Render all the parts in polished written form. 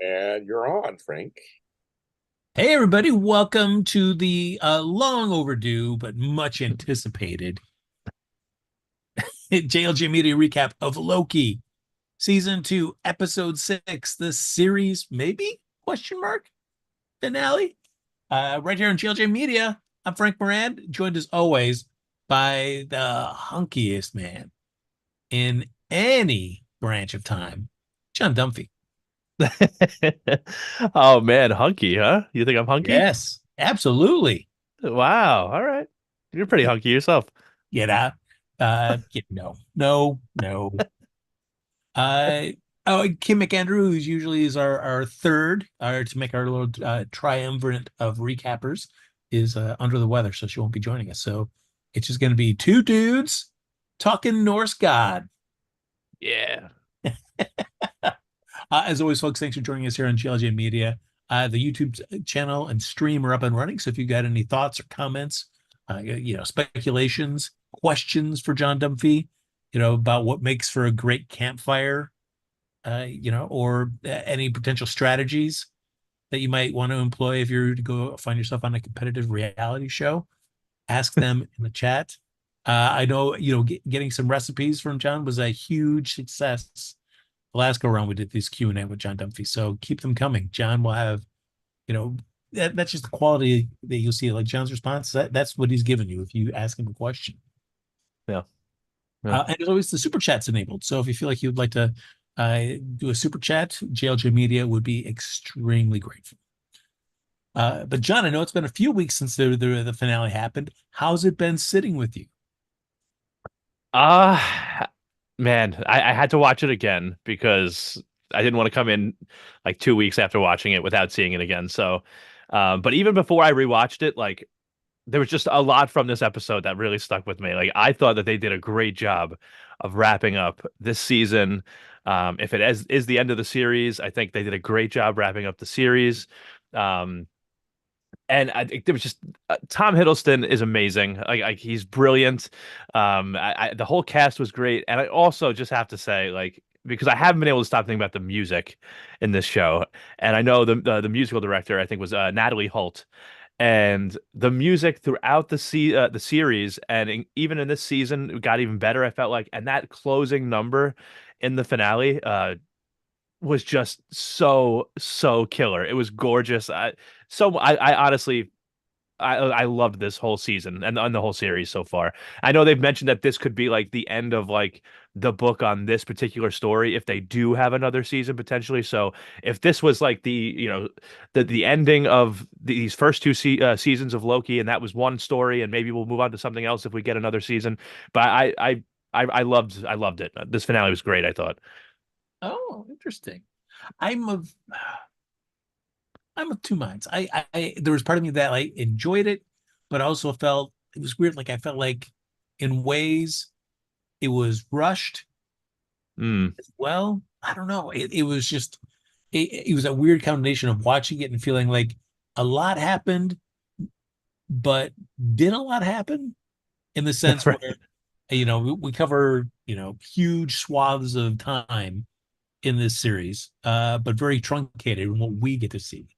And you're on, Frank. Hey, everybody, welcome to the long overdue but much anticipated JLJ Media recap of Loki, season 2, episode 6, the series maybe question mark finale. Right here on JLJ Media. I'm Frank Moran, joined as always by the hunkiest man in any branch of time, John Dunphy. Oh man, hunky, huh? You think I'm hunky? Yes, absolutely. Wow. All right. You're pretty hunky yourself. Get out. No, no, no. Uh, oh, Kim McAndrew, who's usually is our third, to make our little triumvirate of recappers, is under the weather, so she won't be joining us. So it's just going to be two dudes talking Norse God. Yeah. As always, folks, thanks for joining us here on GLJ Media. The YouTube channel and stream are up and running. So if you've got any thoughts or comments, speculations, questions for John Dunphy, about what makes for a great campfire, or any potential strategies that you might want to employ if you're to go find yourself on a competitive reality show, ask them in the chat. I know, getting some recipes from John was a huge success. The last go around, we did this Q&A with John Dunphy. So keep them coming. John will have, that's just the quality that you'll see. Like John's response, that's what he's giving you if you ask him a question. Yeah. Yeah. And as always, the super chat's enabled. So if you feel like you'd like to do a super chat, JLJ Media would be extremely grateful. But John, I know it's been a few weeks since the finale happened. How's it been sitting with you? Uh Man, I had to watch it again because I didn't want to come in like 2 weeks after watching it without seeing it again. So, but even before I rewatched it, like there was just a lot from this episode that really stuck with me. Like I thought that they did a great job of wrapping up this season. If it is the end of the series, I think they did a great job wrapping up the series. Um, and I think there was just Tom Hiddleston is amazing. Like he's brilliant. The whole cast was great, and I also just have to say, like, because I haven't been able to stop thinking about the music in this show, and I know the musical director I think was Natalie Holt, and the music throughout the series and even in this season got even better. I felt like, and that closing number in the finale was just so killer. It was gorgeous. I honestly I loved this whole season and the whole series so far. I know they've mentioned that this could be like the end of like the book on this particular story if they do have another season potentially. So if this was like the ending of these first two seasons of Loki and that was one story and maybe we'll move on to something else if we get another season. But I loved it. This finale was great, I thought. Oh, interesting. I'm of I'm of two minds. There was part of me that I enjoyed it, but I also felt it was weird. Like I felt like in ways it was rushed Mm. as well. I don't know. It was just it was a weird combination of watching it and feeling like a lot happened, but did a lot happen in the sense where Right. we cover huge swaths of time in this series, but very truncated in what we get to see.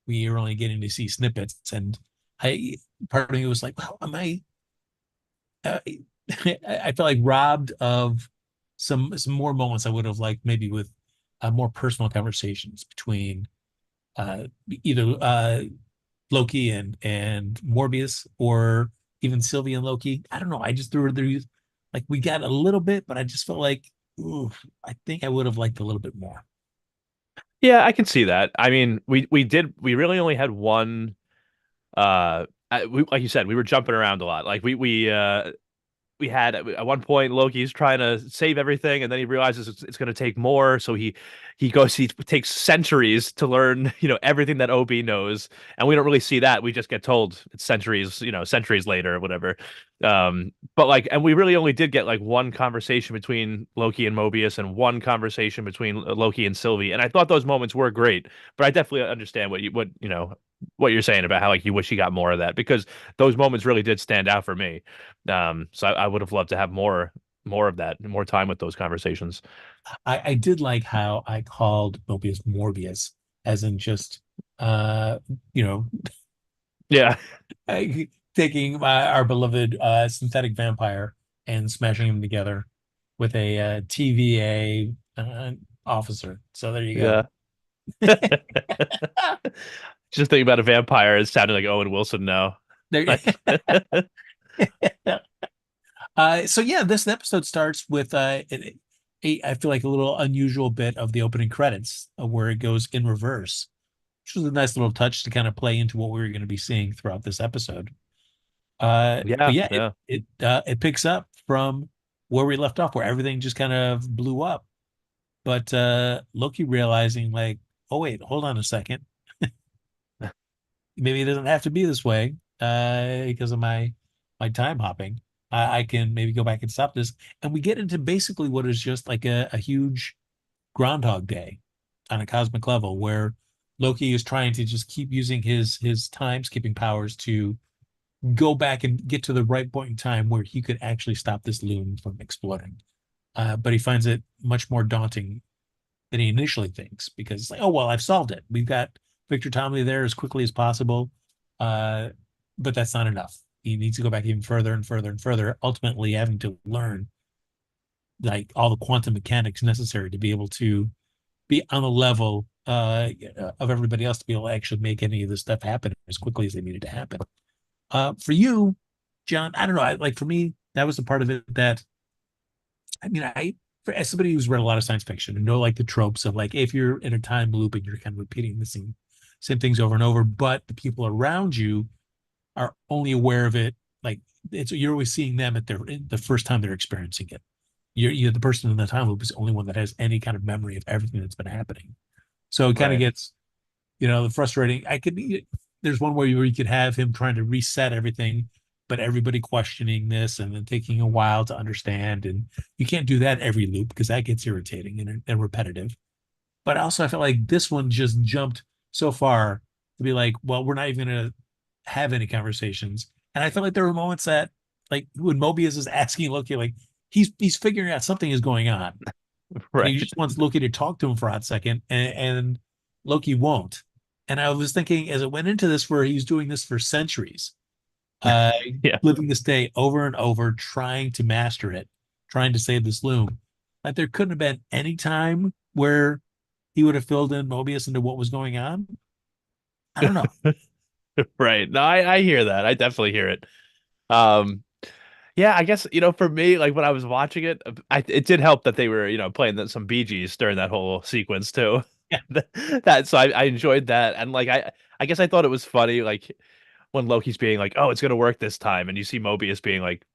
We are only getting to see snippets, and I part of me was like, well, am I? Uh, I felt like robbed of some more moments I would have liked maybe with more personal conversations between either Loki and Morbius or even Sylvie and Loki. I don't know. I just threw there like we got a little bit, but I just felt like, ooh, I think I would have liked a little bit more. Yeah, I can see that. I mean, we really only had one like you said, we were jumping around a lot. Like we had at one point Loki's trying to save everything, and then he realizes it's going to take more. So he takes centuries to learn everything that OB knows, and we don't really see that. We just get told it's centuries centuries later or whatever. But like, and we really only did get like one conversation between Loki and Mobius, and one conversation between Loki and Sylvie, and I thought those moments were great. But I definitely understand what you're saying about how like you wish you got more of that because those moments really did stand out for me. So I would have loved to have more of that, more time with those conversations. I did like how I called Mobius Morbius as in just uh, you know, Yeah. taking our beloved synthetic vampire and smashing him together with a TVA officer. So there you go. Yeah. Just thinking about a vampire, it sounded like Owen Wilson now. There. Like, So yeah, this episode starts with I feel like a little unusual bit of the opening credits where it goes in reverse, which was a nice little touch to kind of play into what we were going to be seeing throughout this episode. But yeah, yeah, yeah. it picks up from where we left off, where everything just kind of blew up. But Loki realizing like, oh wait, hold on a second, maybe it doesn't have to be this way because of my time hopping. I can maybe go back and stop this, and we get into basically what is just like a huge Groundhog Day on a cosmic level, where Loki is trying to just keep using his time skipping powers to go back and get to the right point in time where he could actually stop this loom from exploding. But he finds it much more daunting than he initially thinks because it's like, oh well, I've solved it. We've got Victor Tomley there as quickly as possible, uh, but that's not enough. He needs to go back even further and further and further, ultimately having to learn like all the quantum mechanics necessary to be able to be on the level of everybody else to be able to actually make any of this stuff happen as quickly as they needed to happen. For you, John, I don't know. Like for me, that was the part of it that I mean, as somebody who's read a lot of science fiction and know like the tropes of like if you're in a time loop and you're kind of repeating the same things over and over, but the people around you are only aware of it like you're always seeing them at the first time they're experiencing it. You're the person in the time loop is the only one that has any kind of memory of everything that's been happening. So it kind of Right. gets, the frustrating. There's one way where you could have him trying to reset everything, but everybody questioning this and then taking a while to understand. And you can't do that every loop because that gets irritating and repetitive. But also, I felt like this one just jumped so far to be like, well, we're not even going to have any conversations. And I felt like there were moments that, like, when Mobius is asking Loki, like, he's figuring out something is going on, and he Right. just wants Loki to talk to him for a hot second, and Loki won't. And I was thinking as it went into this, where he's doing this for centuries, uh, Yeah. living this day over and over, trying to master it, trying to save this loom. Like there couldn't have been any time where he would have filled in Mobius into what was going on. I don't know. Right. No, I hear that. I definitely hear it. Um, yeah, I guess, for me, like when I was watching it, it did help that they were, playing some Bee Gees during that whole sequence too. Yeah, So I enjoyed that. And like I guess I thought it was funny, like when Loki's being like, "Oh, it's gonna work this time," and you see Mobius being like,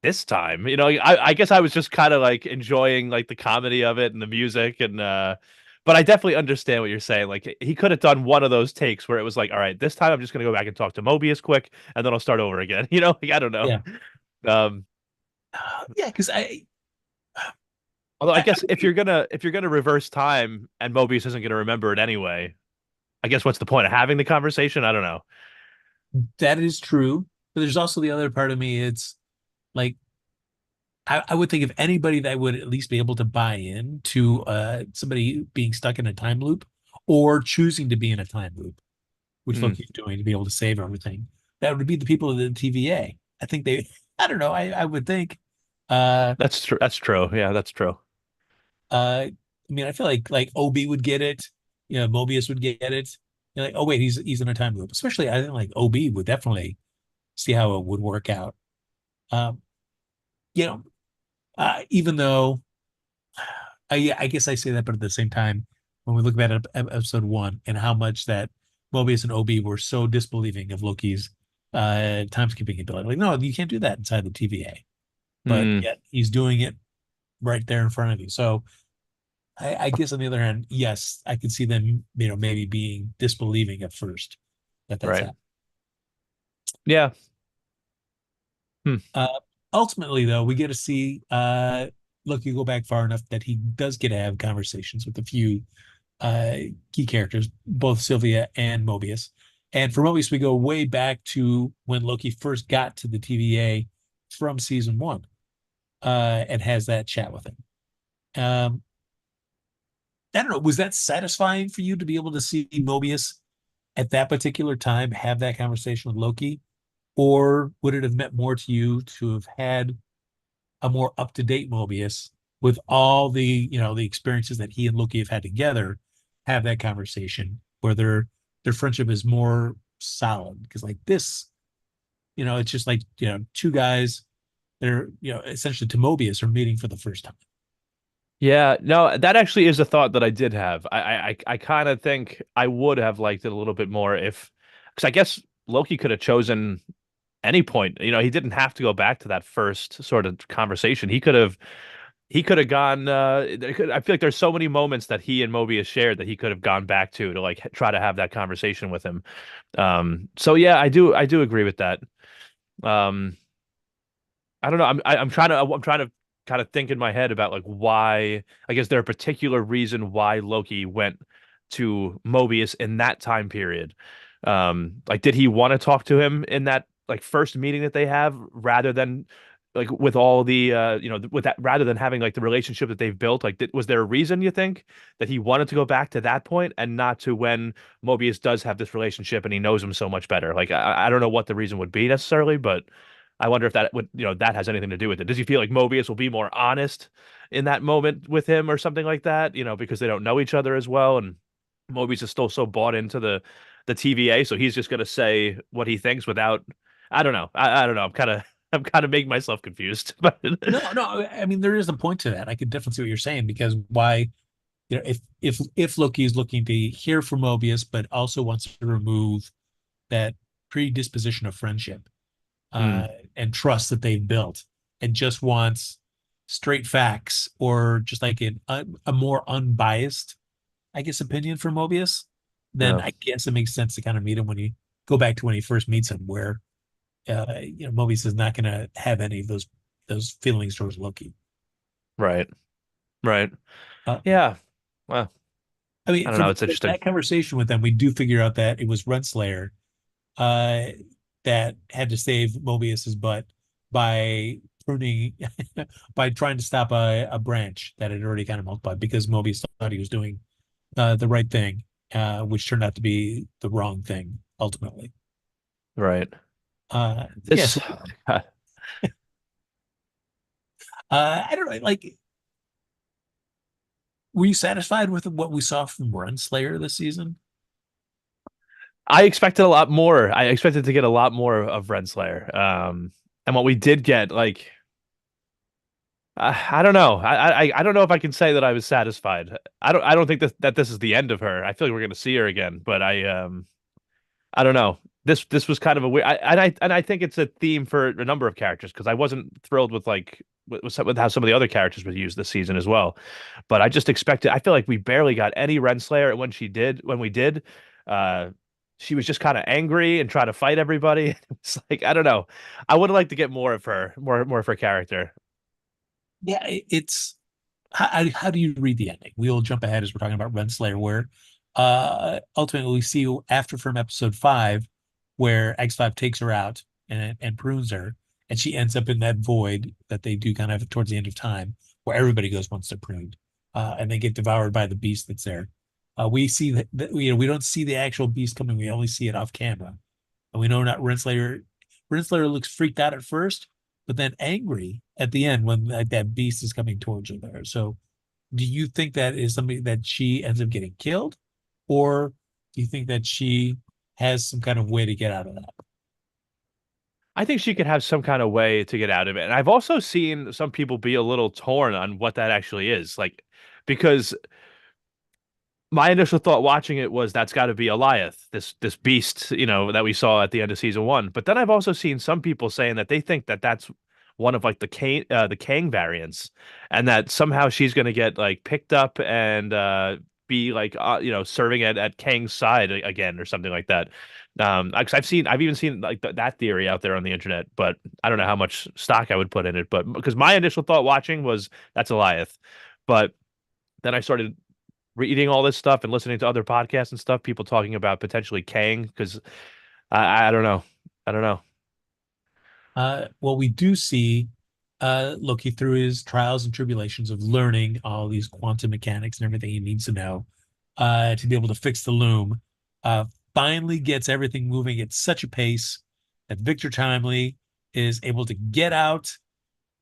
"This time," I guess I was just kind of like enjoying like the comedy of it and the music and but I definitely understand what you're saying. Like he could have done one of those takes where it was like, "All right, this time I'm just gonna go back and talk to Mobius quick, and then I'll start over again." Like I don't know. yeah, Um, yeah. Because although I I guess if you're gonna reverse time and Mobius isn't gonna remember it anyway, I guess what's the point of having the conversation? I don't know. that is true, but there's also the other part of me. It's like I would think if anybody that would at least be able to buy in to somebody being stuck in a time loop or choosing to be in a time loop, which Mm, Loki's doing to be able to save everything, that would be the people of the TVA. I think they, I don't know, I would think. Uh, that's true. That's true. Yeah, that's true. I mean, I feel like Obi would get it, Mobius would get it. You're like, oh wait, he's in a time loop. Especially, I think like Obi would definitely see how it would work out. Um, you know, even though I guess I say that, but at the same time, when we look back at episode one and how much that Mobius and Obi were so disbelieving of Loki's time skipping ability, like, no, you can't do that inside the TVA. But Mm, yet he's doing it right there in front of you. So I guess on the other hand, yes, I could see them, maybe being disbelieving at first that that's right. happening. Yeah. Hmm. Uh, Ultimately, though, we get to see Loki go back far enough that he does get to have conversations with a few uh, key characters, both Sylvia and Mobius. And for Mobius, we go way back to when Loki first got to the TVA from season one, and has that chat with him. Um, I don't know, was that satisfying for you to be able to see Mobius at that particular time have that conversation with Loki? Or would it have meant more to you to have had a more up-to-date Mobius with all the, the experiences that he and Loki have had together, have that conversation where their friendship is more solid? Because like this, it's just like, two guys that are, essentially to Mobius are meeting for the first time. Yeah, no, that actually is a thought that I did have. I kind of think I would have liked it a little bit more if, because I guess Loki could have chosen any point. He didn't have to go back to that first sort of conversation. He could have gone. I feel like there's so many moments that he and Mobius shared that he could have gone back to like try to have that conversation with him. So yeah, I do agree with that. Um, I don't know. I'm trying to kind of think in my head about like why. I guess there a particular reason why Loki went to Mobius in that time period. Like did he want to talk to him in that like first meeting that they have rather than like with all the with that rather than having like the relationship that they've built? Like was there a reason you think that he wanted to go back to that point and not to when Mobius does have this relationship and he knows him so much better? Like I don't know what the reason would be necessarily, but I wonder if that would, that has anything to do with it. Does he feel like Mobius will be more honest in that moment with him or something like that? Because they don't know each other as well, and Mobius is still so bought into the TVA, so he's just gonna say what he thinks without. I don't know. I don't know. I'm kind of making myself confused, but No, I mean there is a point to that. I could definitely see what you're saying because why, if Loki is looking to hear from Mobius, but also wants to remove that predisposition of friendship, Hmm, uh, and trust that they've built, and just wants straight facts or just like a more unbiased, I guess, opinion from Mobius, then yeah, I guess it makes sense to kind of meet him when you go back to when he first meets him, where Mobius is not going to have any of those feelings towards Loki. right, right, Uh, yeah. Well, I I mean, don't for know. It's interesting. that conversation with them, we do figure out that it was Renslayer uh, that had to save Mobius's butt by pruning, by trying to stop a branch that had already kind of multiplied because Mobius thought he was doing the right thing, which turned out to be the wrong thing ultimately. Right. Yeah, This. so I don't know, like, were you satisfied with what we saw from Renslayer this season? I expected a lot more. I expected to get a lot more of Renslayer. And what we did get, like, I don't know. I don't know if I can say that I was satisfied. I don't think that this is the end of her. I feel like we're gonna see her again, but I don't know. This was kind of a weird. I think it's a theme for a number of characters because I wasn't thrilled with like with how some of the other characters were used this season as well. But I just expected. I feel like we barely got any Renslayer, and when we did, uh, she was just kind of angry and trying to fight everybody. It's like I don't know. I would like to get more of her, more of her character. Yeah, it's how do you read the ending? We'll jump ahead as we're talking about Renslayer, where ultimately we see after from episode 5, where X5 takes her out and prunes her, and she ends up in that void that they do kind of towards the end of time, where everybody goes once they're pruned, and they get devoured by the beast that's there. We see that we don't see the actual beast coming; we only see it off camera, and we know not Renslayer. Renslayer looks freaked out at first, but then angry at the end when like that beast is coming towards her there. So do you think that is something that she ends up getting killed, or do you think that she has some kind of way to get out of that? I think she could have some kind of way to get out of it. And I've also seen some people be a little torn on what that actually is. Like, because my initial thought watching it was that's got to be Eliath, this beast, that we saw at the end of season one. But then I've also seen some people saying that they think that that's one of like the Kang variants, and that somehow she's going to get like picked up and be like serving at Kang's side again or something like that. 'Cause I've even seen like that theory out there on the internet, but I don't know how much stock I would put in it. But because my initial thought watching was that's Eliath, but then I started reading all this stuff and listening to other podcasts and stuff, people talking about potentially Kang because I don't know. I don't know. Well, we do see. Loki, through his trials and tribulations of learning all these quantum mechanics and everything he needs to know to be able to fix the loom, uh, finally gets everything moving at such a pace that Victor Timely is able to get out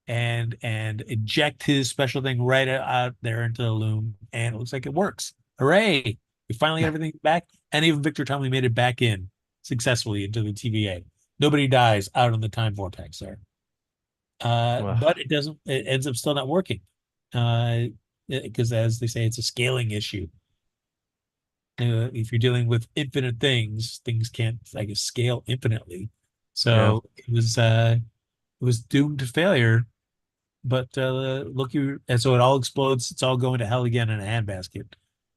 and eject his special thing right out there into the loom, and it looks like it works. Hooray! We finally got everything back, and even Victor Timely made it back in successful into the TVA. Nobody dies out in the time vortex there. But Ugh. it doesn't, it ends up still not working. Uh, because as they say, it's a scaling issue. If you're dealing with infinite things, things can't, I guess, scale infinitely. Yeah. So it was doomed to failure. But Loki, and so it all explodes. It's all going to hell again in a handbasket.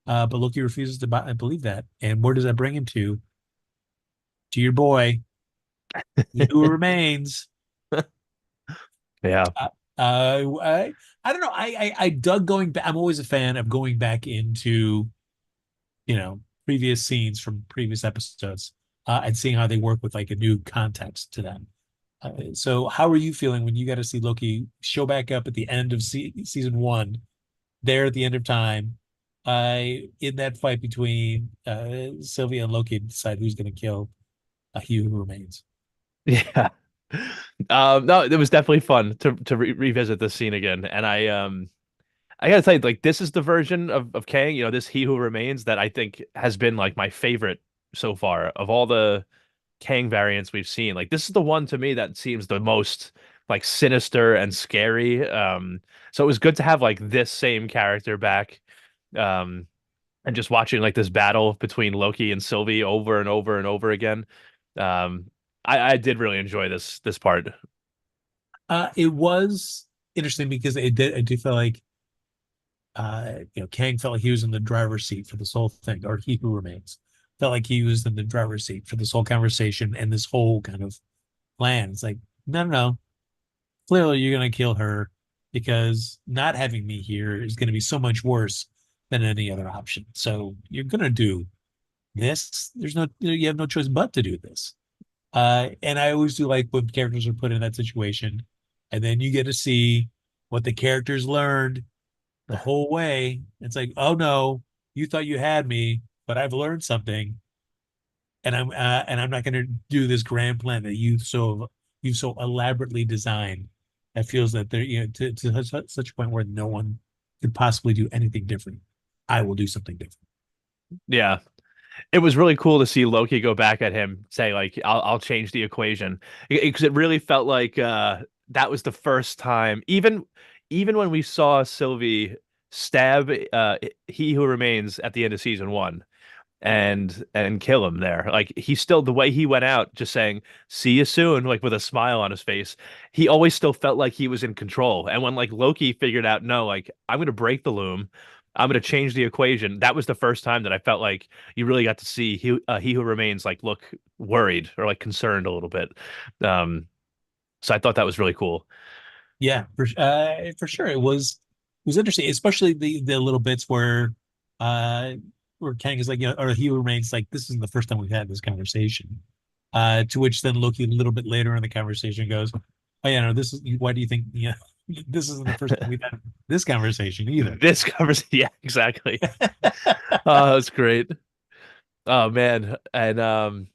But Loki refuses to believe that. And where does that bring him to? To your boy, he who remains. Yeah. Uh, I don't know. I dug going back. I'm always a fan of going back into, previous scenes from previous episodes, and seeing how they work with like a new context to them. So how are you feeling when you got to see Loki show back up at the end of season one, there at the end of time, in that fight between Sylvia and Loki to decide who's going to kill He Who Remains? Yeah. No, it was definitely fun to revisit this scene again. And I gotta tell you, like this is the version of Kang, this He Who Remains that I think has been like my favorite so far of all the Kang variants we've seen. Like this is the one to me that seems the most like sinister and scary. So it was good to have like this same character back. Um, and just watching like this battle between Loki and Sylvie over and over and over again. Um, I did really enjoy this part. It was interesting because I do feel like Kang felt like he was in the driver's seat for this whole thing, or He Who Remains felt like he was in the driver's seat for this whole conversation and this whole kind of plan. It's like, no, no, no. Clearly, you're going to kill her because not having me here is going to be so much worse than any other option. So you're going to do this. There's no, you have no choice but to do this. And I always do like when characters are put in that situation, and then you get to see what the characters learned the whole way. It's like, oh no, you thought you had me, but I've learned something, and I'm not going to do this grand plan that you've so elaborately designed. That feels that they're to such a point where no one could possibly do anything different. I will do something different. Yeah, it was really cool to see Loki go back at him, say like, "I'll change the equation," because it really felt like that was the first time, even when we saw Sylvie stab He Who Remains at the end of season one and kill him there. Like he still the way he went out just saying see you soon like with a smile on his face. He always still felt like he was in control. And when like Loki figured out no, like I'm going to break the loom. I'm going to change the equation. That was the first time that I felt like you really got to see he who remains like look worried or like concerned a little bit. Um so I thought that was really cool. Yeah, for sure. It was interesting, especially the little bits where Kang is like, or he remains like, this isn't the first time we've had this conversation. To which then Loki a little bit later in the conversation goes, oh yeah, no, this is why do you think this isn't the first time we've had this conversation either. This covers yeah, exactly. That's great. Oh man. And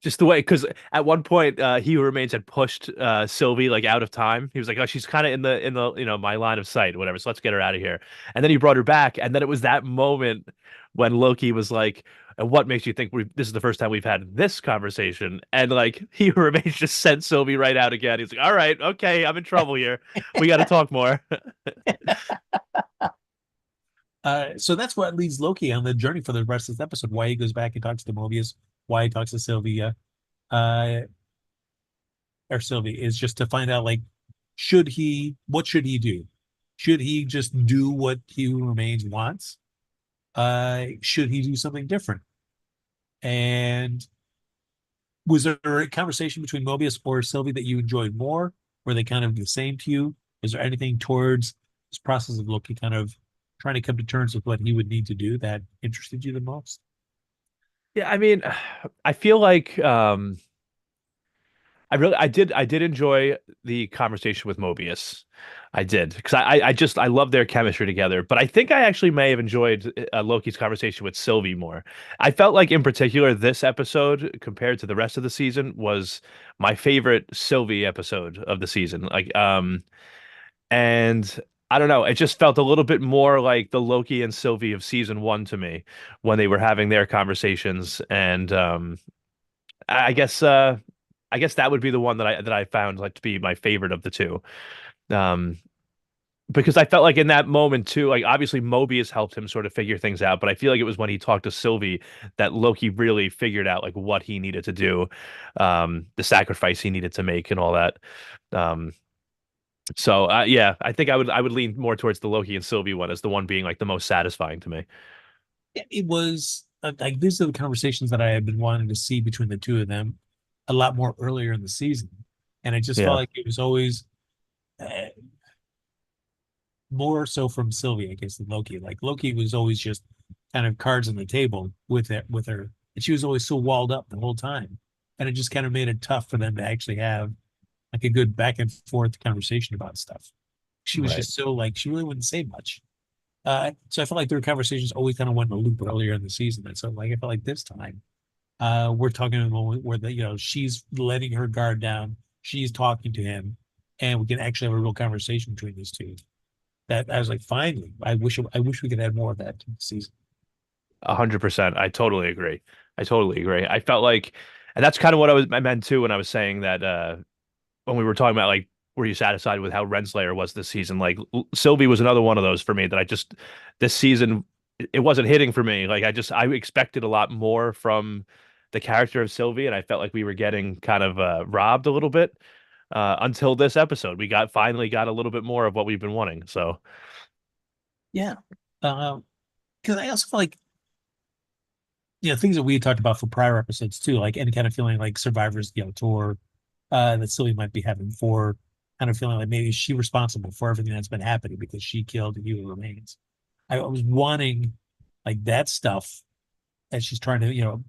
just the way, because at one point, He Who Remains had pushed Sylvie like out of time. He was like, "Oh, she's kind of in the my line of sight, whatever. So let's get her out of here." And then he brought her back, and then it was that moment when Loki was like, "And what makes you think this is the first time we've had this conversation?" And like He Who Remains just sent Sylvie right out again. He's like, "All right, okay, I'm in trouble here. We got to talk more." So that's what leads Loki on the journey for the rest of this episode. Why he goes back and talks to Mobius, why he talks to Sylvia, uh, or Sylvie, is just to find out like, what should he do? Should he just do what He Who Remains wants? Should he do something different? And was there a conversation between Mobius or Sylvie that you enjoyed more? Were they kind of the same to you? Is there anything towards this process of Loki kind of trying to come to terms with what he would need to do that interested you the most? Yeah, I mean, I feel like I did enjoy the conversation with Mobius. I did because I love their chemistry together. But I think I actually may have enjoyed Loki's conversation with Sylvie more. I felt like in particular this episode compared to the rest of the season was my favorite Sylvie episode of the season. And I don't know, it just felt a little bit more like the Loki and Sylvie of season one to me when they were having their conversations. And I guess I guess that would be the one that I found like to be my favorite of the two. Um, because I felt like in that moment too, like obviously Mobius helped him sort of figure things out, but I feel like it was when he talked to Sylvie that Loki really figured out like what he needed to do, the sacrifice he needed to make and all that. Um, yeah, I think I would lean more towards the Loki and Sylvie one as the one being like the most satisfying to me. Yeah, it was like these are the conversations that I had been wanting to see between the two of them a lot more earlier in the season, and I just felt Yeah. like it was always uh, more so from Sylvie, I guess, than Loki. Like Loki was always just kind of cards on the table with her, and she was always so walled up the whole time, and it just kind of made it tough for them to actually have like a good back and forth conversation about stuff. She was Right. just so like she really wouldn't say much. So I felt like their conversations always kind of went in a loop earlier in the season, and so like I felt like this time we're talking in a moment where she's letting her guard down, she's talking to him, and we can actually have a real conversation between these two. That I was like, finally, I wish we could have more of that in the season. 100%. I totally agree. I totally agree. I felt like, and that's kind of what I meant too when I was saying that when we were talking about like, were you satisfied with how Renslayer was this season? Like Sylvie was another one of those for me that I just this season it wasn't hitting for me. Like I expected a lot more from the character of Sylvie, and I felt like we were getting kind of robbed a little bit until this episode. We finally got a little bit more of what we've been wanting. So Yeah. Because I also feel like things that we had talked about for prior episodes too, like any kind of feeling like Survivor's tour that Sylvie might be having for kind of feeling like maybe is she responsible for everything that's been happening because she killed He Who Remains. I was wanting like that stuff as she's trying to,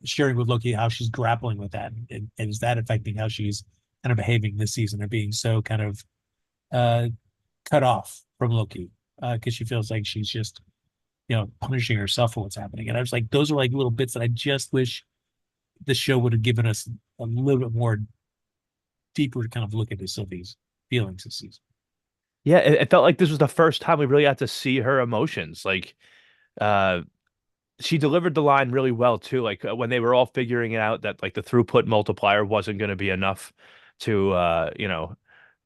sharing with Loki how she's grappling with that, and is that affecting how she's kind of behaving this season or being so kind of uh cut off from Loki because she feels like she's just punishing herself for what's happening. And I was like, those are like little bits that I just wish the show would have given us a little bit more deeper to kind of look into Sylvie's feelings this season. yeah, it felt like this was the first time we really got to see her emotions. Like uh she delivered the line really well too. Like when they were all figuring out that like the throughput multiplier wasn't going to be enough to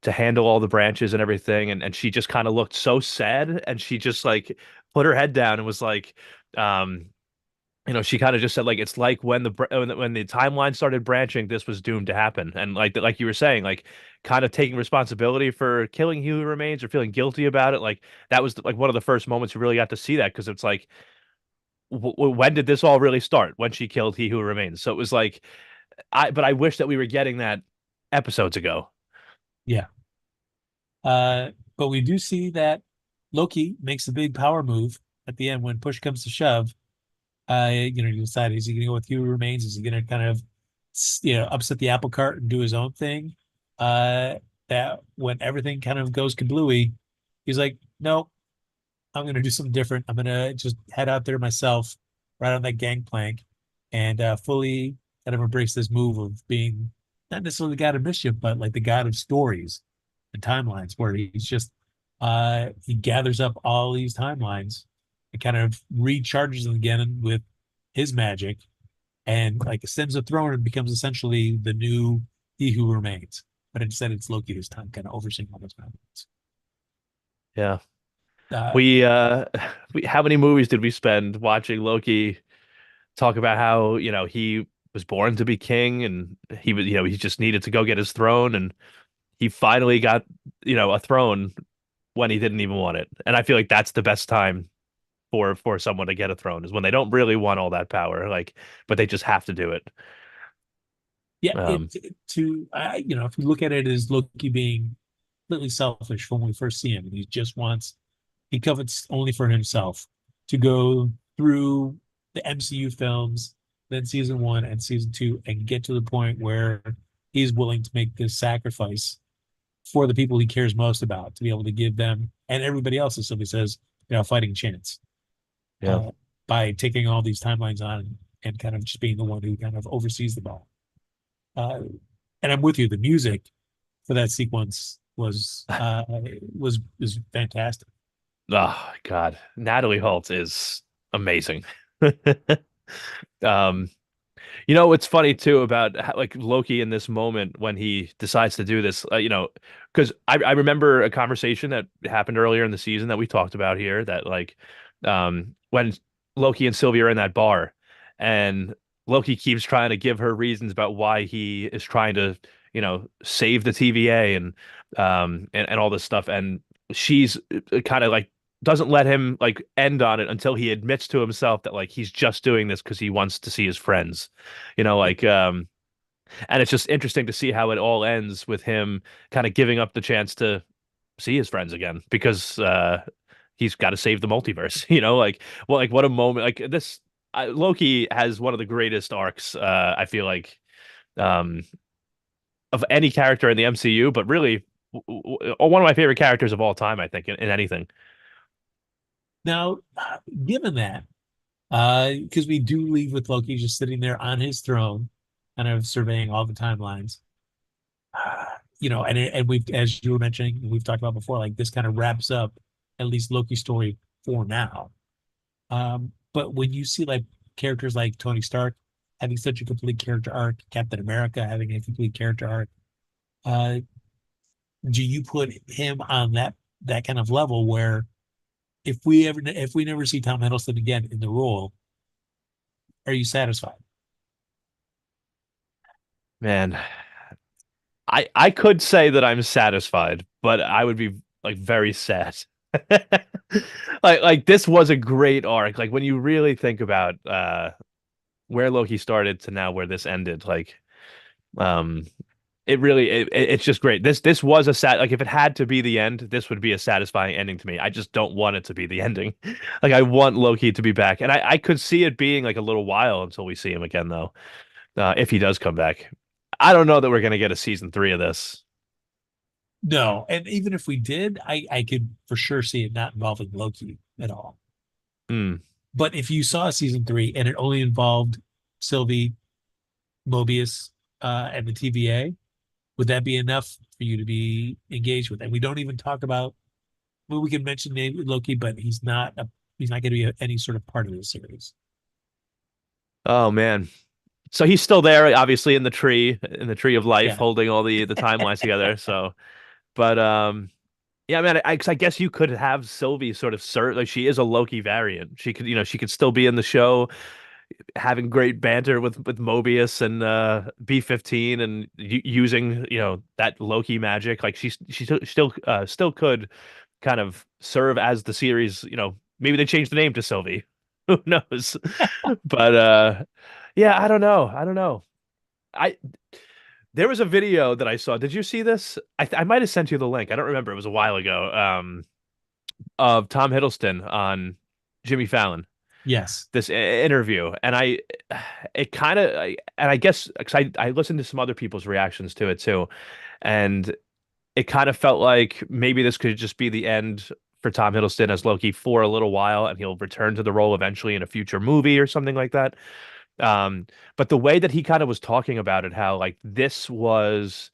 to handle all the branches and everything, and she just kind of looked so sad, and she just like put her head down and was like, um, she kind of just said like it's like when the timeline started branching, this was doomed to happen, and like you were saying, like kind of taking responsibility for killing He Who Remains or feeling guilty about it, like that was like one of the first moments you really got to see that because it's like when did this all really start? When she killed He Who Remains. So it was like, but I wish that we were getting that episodes ago. Yeah. But we do see that Loki makes a big power move at the end when push comes to shove. You decide, is he going to go with He Who Remains? Is he going to kind of, upset the apple cart and do his own thing? That when everything kind of goes kablooey, he's like, no, I'm going to do something different. I'm going to just head out there myself, right on that gangplank, and fully kind of embrace this move of being not necessarily the god of mischief, but like the god of stories and timelines, where he's just he gathers up all these timelines and kind of recharges them again with his magic, and like ascends the throne and becomes essentially the new He Who Remains. But instead, it's Loki this time, kind of overseeing all those timelines. Yeah. Uh, We how many movies did we spend watching Loki talk about how, he was born to be king and he was, he just needed to go get his throne and he finally got, a throne when he didn't even want it. And I feel like that's the best time for someone to get a throne is when they don't really want all that power, like, but they just have to do it. Yeah, Um, if you look at it as Loki being completely selfish when we first see him, and he covets only for himself to go through the MCU films, then season one and season two, and get to the point where he's willing to make this sacrifice for the people he cares most about to be able to give them and everybody else, as somebody says, a fighting chance Yeah. uh, by taking all these timelines on and kind of just being the one who kind of oversees them all. Uh, and I'm with you. The music for that sequence was fantastic. Oh God, Natalie Holt is amazing. Um, what's funny too about like Loki in this moment when he decides to do this, because I remember a conversation that happened earlier in the season that we talked about here that like when Loki and Sylvie are in that bar and Loki keeps trying to give her reasons about why he is trying to, save the TVA and all this stuff, and she's kind of like doesn't let him like end on it until he admits to himself that like he's just doing this because he wants to see his friends, like and it's just interesting to see how it all ends with him kind of giving up the chance to see his friends again because he's got to save the multiverse, like well like what a moment like this Loki has one of the greatest arcs I feel like um of any character in the MCU, but really one of my favorite characters of all time, I think, in anything. Now, given that, because we do leave with Loki just sitting there on his throne, kind of surveying all the timelines. And we've, as you were mentioning, we've talked about before, like this kind of wraps up at least Loki's story for now. But when you see like characters like Tony Stark having such a complete character arc, Captain America having a complete character arc, uh, do you put him on that kind of level where if we never see Tom Hiddleston again in the role, are you satisfied? Man, I could say that I'm satisfied, but I would be like very sad. Like this was a great arc. Like when you really think about where Loki started to now where this ended, like um it really it's just great. This was a sad like if it had to be the end, this would be a satisfying ending to me. I just don't want it to be the ending. Like I want Loki to be back. And I could see it being like a little while until we see him again though. If he does come back. I don't know that we're gonna get a season 3 of this. No, and even if we did, I could for sure see it not involving Loki at all. Hmm. But if you saw season three and it only involved Sylvie, Mobius, and the TVA, would that be enough for you to be engaged with? And we don't even talk about. Well, we can mention maybe Loki, but he's not going to be any sort of part of the series. Oh man. So he's still there, obviously in the tree of life, Yeah. holding all the timelines together. So, but yeah, man, 'cause I guess you could have Sylvie sort of serve like she is a Loki variant. She could, she could still be in the show, having great banter with Mobius and B-15 and using, that Loki magic. Like she still could kind of serve as the series, maybe they changed the name to Sylvie. Who knows? But yeah, I don't know. I don't know. I There was a video that I saw. Did you see this? I might have sent you the link. I don't remember. It was a while ago. Of Tom Hiddleston on Jimmy Fallon, Yes. this interview, and it kind of, and I guess because I listened to some other people's reactions to it too, and it kind of felt like maybe this could just be the end for Tom Hiddleston as Loki for a little while, and he'll return to the role eventually in a future movie or something like that. Um, but the way that he kind of was talking about it, how like this was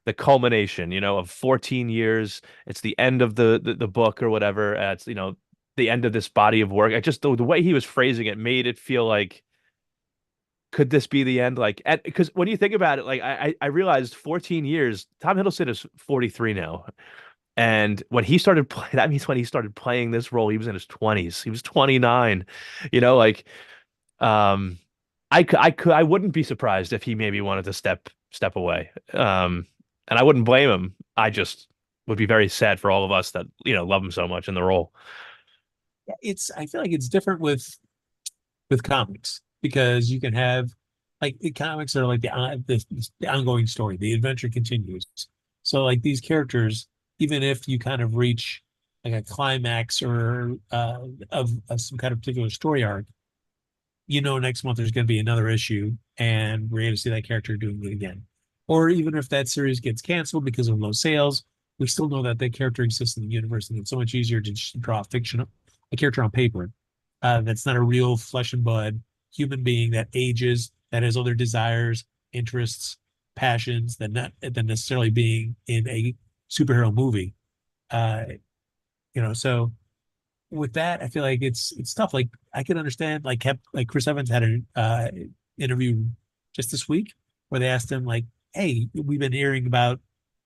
the culmination, of 14 years. It's the end of the book or whatever. It's, the end of this body of work. I just the way he was phrasing it made it feel like could this be the end? Like, because when you think about it, like I realized 14 years. Tom Hiddleston is 43 now, and when he started playing, that means when he started playing this role, he was in his 20s. He was 29. Like um, I wouldn't be surprised if he maybe wanted to step away. And I wouldn't blame him. I just would be very sad for all of us that, love him so much in the role. I feel like it's different with comics because you can have like the comics are like the ongoing story, the adventure continues. So like these characters, even if you kind of reach like a climax or of some kind of particular story arc, next month there's going to be another issue, and we're going to see that character doing it again. Or even if that series gets canceled because of low sales, we still know that character exists in the universe, and it's so much easier to just draw a character on paper that's not a real flesh and blood human being that ages, that has other desires, interests, passions than necessarily being in a superhero movie. Uh, so with that, I feel like it's tough. Like I can understand, like Chris Evans had an interview just this week where they asked him like, "Hey, we've been hearing about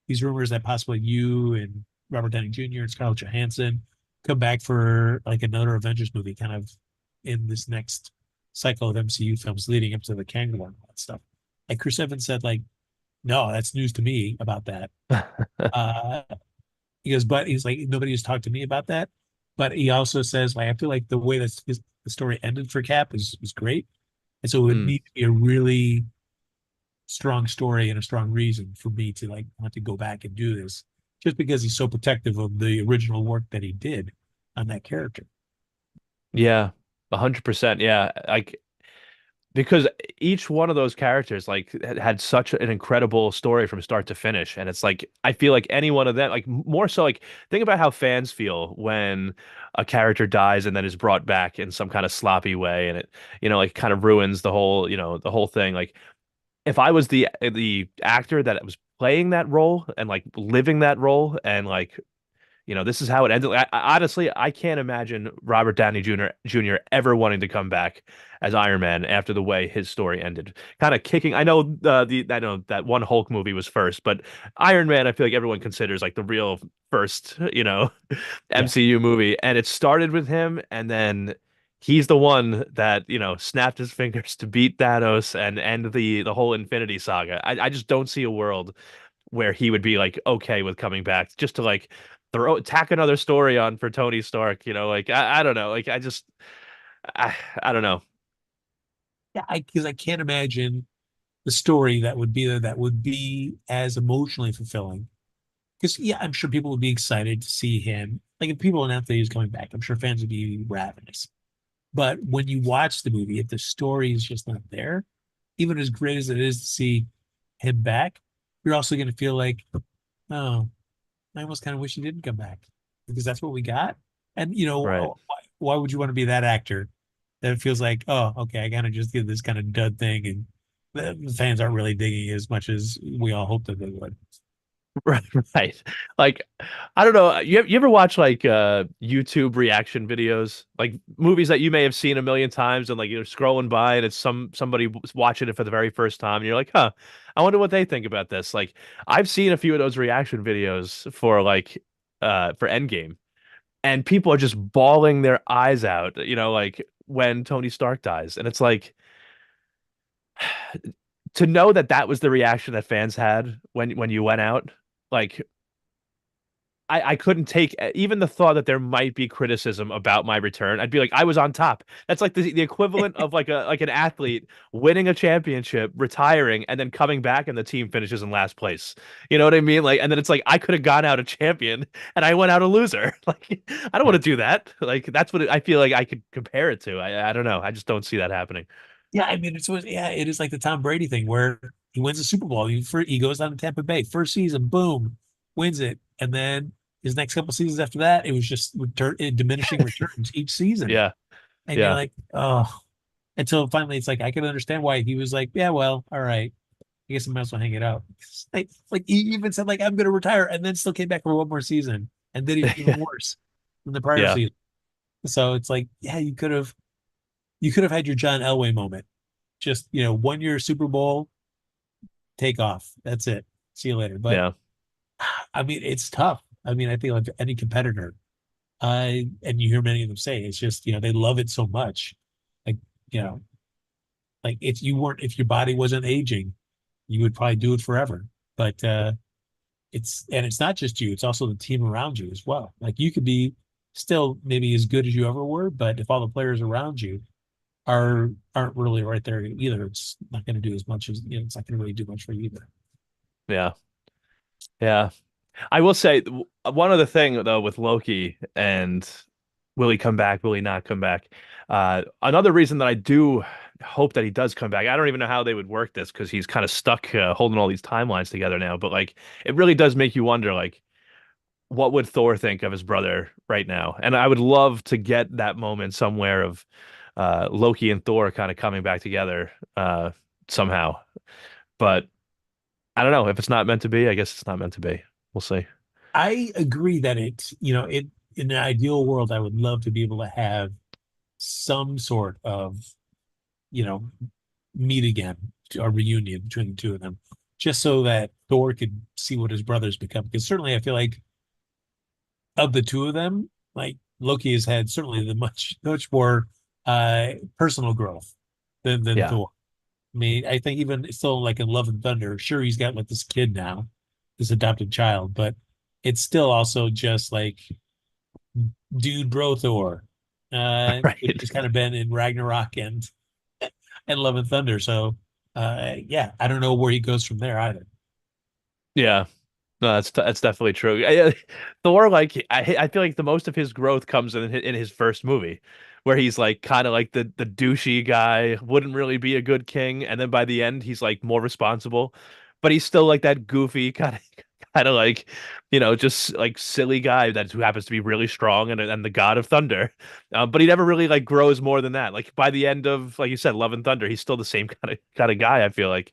these rumors that possibly you and Robert Downey Jr. and Scarlett Johansson come back for like another Avengers movie, kind of in this next cycle of MCU films leading up to the Kang War and all that stuff." Like Chris Evans said, like, "No, that's news to me about that." Uh, he goes, but he's like, nobody has talked to me about that. But he also says, like, I feel like the way that the story ended for Cap is great. And so it would Mm. need to be a really strong story and a strong reason for me to like want to go back and do this, just because he's so protective of the original work that he did on that character. Yeah, 100%. Yeah, like because each one of those characters like had such an incredible story from start to finish, and it's like I feel like any one of them, like more so, like think about how fans feel when a character dies and then is brought back in some kind of sloppy way, and it like kind of ruins the whole the whole thing. Like if I was the actor that was playing that role and like living that role and like this is how it ended. Honestly, I can't imagine Robert Downey Jr. ever wanting to come back as Iron Man after the way his story ended. Kind of kicking. I know that one Hulk movie was first, but Iron Man, I feel like everyone considers like the real first, Yeah. MCU movie, and it started with him, and then he's the one that snapped his fingers to beat Thanos and end the whole Infinity Saga. I just don't see a world where he would be like okay with coming back just to like tack another story on for Tony Stark, like I don't know, like I don't know. Yeah, because I can't imagine the story that would be there that would be as emotionally fulfilling. Because yeah, I'm sure people would be excited to see him. Like if people announced that he was coming back, I'm sure fans would be ravenous. But when you watch the movie, if the story is just not there, even as great as it is to see him back, you're also going to feel like, oh, I almost kind of wish he didn't come back because that's what we got. And Right. why would you want to be that actor that it feels like, oh, okay, I gotta just give this kind of dud thing, and the fans aren't really digging it as much as we all hoped that they would. Right, right. Like, I don't know. You ever watch like YouTube reaction videos, like movies that you may have seen a million times, and like you're scrolling by and it's somebody watching it for the very first time, and you're like, huh, I wonder what they think about this. Like, I've seen a few of those reaction videos for Endgame, and people are just bawling their eyes out, like when Tony Stark dies, and it's like to know that that was the reaction that fans had when you went out, like I couldn't take even the thought that there might be criticism about my return. I'd be like, I was on top. That's like the equivalent of like an athlete winning a championship, retiring, and then coming back and the team finishes in last place. You know what I mean? Like, and then it's like I could have gone out a champion and I went out a loser. Like, I don't want Yeah. to do that. Like, that's what I feel like I could compare it to. I don't know. I just don't see that happening. Yeah, I mean, yeah, it is like the Tom Brady thing where he wins the Super Bowl. He goes down to Tampa Bay, first season, boom, wins it, and then his next couple seasons after that, it was just diminishing returns each season, Yeah, and you're yeah, like, oh, until finally it's like I can understand why he was like, yeah, well, all right, I guess I might as well hang it out. Like he even said like I'm going to retire, and then still came back for one more season, and did even worse than the prior yeah, season. So it's like, yeah, you could have had your John Elway moment. Just, 1 year Super Bowl, take off. That's it. See you later. But yeah, I mean, it's tough. I mean, I think like any competitor, and you hear many of them say it's just, they love it so much. Like, you know, like if your body wasn't aging, you would probably do it forever. But it's not just you, it's also the team around you as well. Like you could be still maybe as good as you ever were, but if all the players around you aren't really right there either. It's not going to do as much as it's not going to really do much for you either. yeah, yeah. I will say one other thing though with Loki and will he come back? Will he not come back? Another reason that I do hope that he does come back. I don't even know how they would work this because he's kind of stuck holding all these timelines together now. But like, it really does make you wonder, like, what would Thor think of his brother right now? And I would love to get that moment somewhere of Loki and Thor kind of coming back together somehow. But I don't know if it's not meant to be. I guess it's not meant to be. We'll see. I agree that it in an ideal world, I would love to be able to have some sort of, you know, meet again, a reunion between the two of them, just so that Thor could see what his brothers become. Because certainly I feel like of the two of them, like Loki has had certainly the much more personal growth than Yeah. Thor. I mean, I think even still like in Love and Thunder, sure he's got like this kid now, this adopted child, but it's still also just like dude bro Thor. Which Right. has kind of been in Ragnarok and Love and Thunder. So yeah, I don't know where he goes from there either. Yeah. No, that's definitely true. Thor, like I feel like the most of his growth comes in his first movie, where he's like kind of like the douchey guy, wouldn't really be a good king, and then by the end he's like more responsible, but he's still like that goofy kind of like just like silly guy that who happens to be really strong and the god of thunder, but he never really like grows more than that. Like by the end of like you said, Love and Thunder, he's still the same kind of guy. I feel like.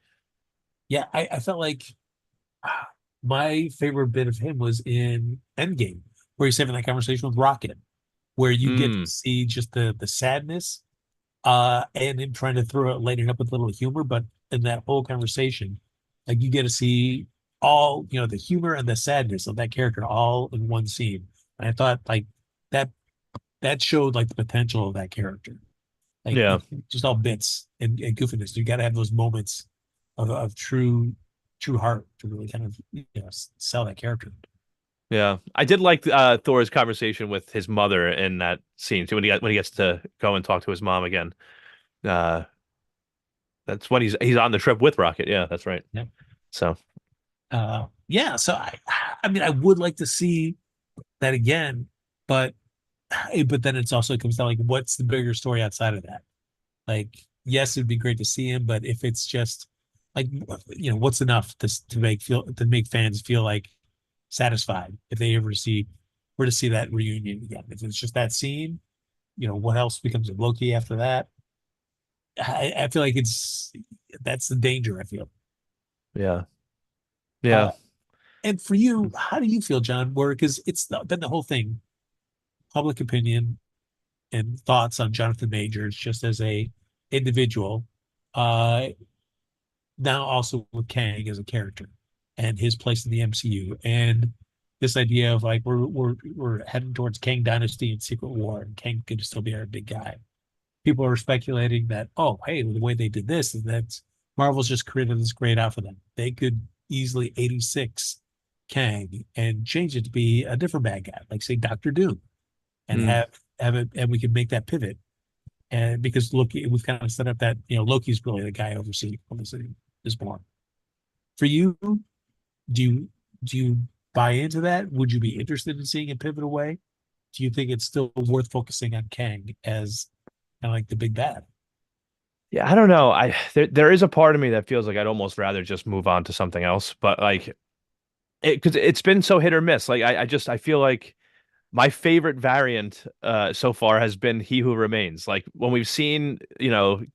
Yeah, I felt like my favorite bit of him was in Endgame, where he's having that conversation with Rocket, where you get to Mm, see just the sadness, and him trying to throw it, lighten it up with a little humor, but in that whole conversation, like you get to see all, the humor and the sadness of that character all in one scene. And I thought like that that showed like the potential of that character. Like yeah. just all bits and goofiness. You got to have those moments of true heart to really kind of sell that character. Yeah, I did like Thor's conversation with his mother in that scene too. When he gets to go and talk to his mom again, uh, that's when he's on the trip with Rocket. Yeah, that's right. Yeah. So Yeah. So I mean, I would like to see that again, but but then it's also comes down like, what's the bigger story outside of that? Like, yes, it'd be great to see him, but if it's just like, what's enough to make fans feel like satisfied if they ever were to see that reunion again? If it's just that scene, what else becomes of Loki after that? I feel like that's the danger. I feel. yeah, yeah, Uh, and for you, how do you feel, John? Where because been the whole thing, public opinion and thoughts on Jonathan Majors just as a individual. Uh, Now also with Kang as a character and his place in the MCU, and this idea of like we're heading towards Kang Dynasty and Secret War, and Kang could still be our big guy. People are speculating that, oh, hey, the way they did this is that Marvel's just created this great out for them. They could easily 86 Kang and change it to be a different bad guy, like say Doctor Doom, and mm, have it, and we could make that pivot. And because Loki, we've kind of set up that Loki's really the guy overseeing obviously is born. For you, do you do you buy into that? Would you be interested in seeing it pivot away? Do you think it's still worth focusing on Kang as kind of like the big bad? yeah. I don't know. There is a part of me that feels like I'd almost rather just move on to something else, but like because it's been so hit or miss. Like I feel like. My favorite variant so far has been He Who Remains. Like when we've seen,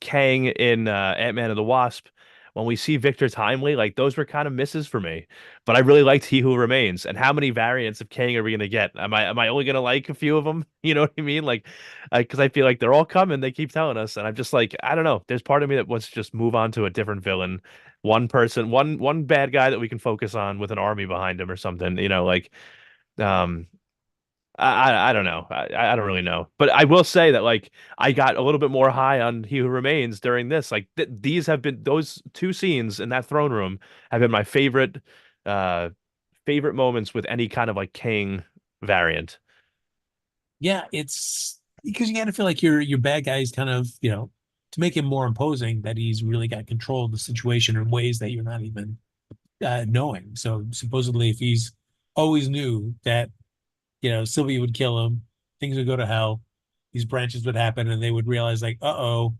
Kang in Ant-Man and the Wasp, when we see Victor Timely, like those were kind of misses for me. But I really liked He Who Remains. And how many variants of Kang are we gonna get? Am I only gonna like a few of them? You know what I mean? Like, because I feel like they're all coming. They keep telling us, and I'm just like, I don't know. There's part of me that wants to just move on to a different villain, one person, one bad guy that we can focus on with an army behind him or something. Like. Um, I don't know. I don't really know. But I will say that like I got a little bit more high on He Who Remains during this. Like these have been those two scenes in that throne room have been my uh favorite moments with any kind of like King variant. Yeah, it's because you got to feel like your bad guy is kind of to make him more imposing that he's really got control of the situation in ways that you're not even knowing. So supposedly, if he's always knew that Sylvia would kill him, things would go to hell, these branches would happen, and they would realize like, uh-oh,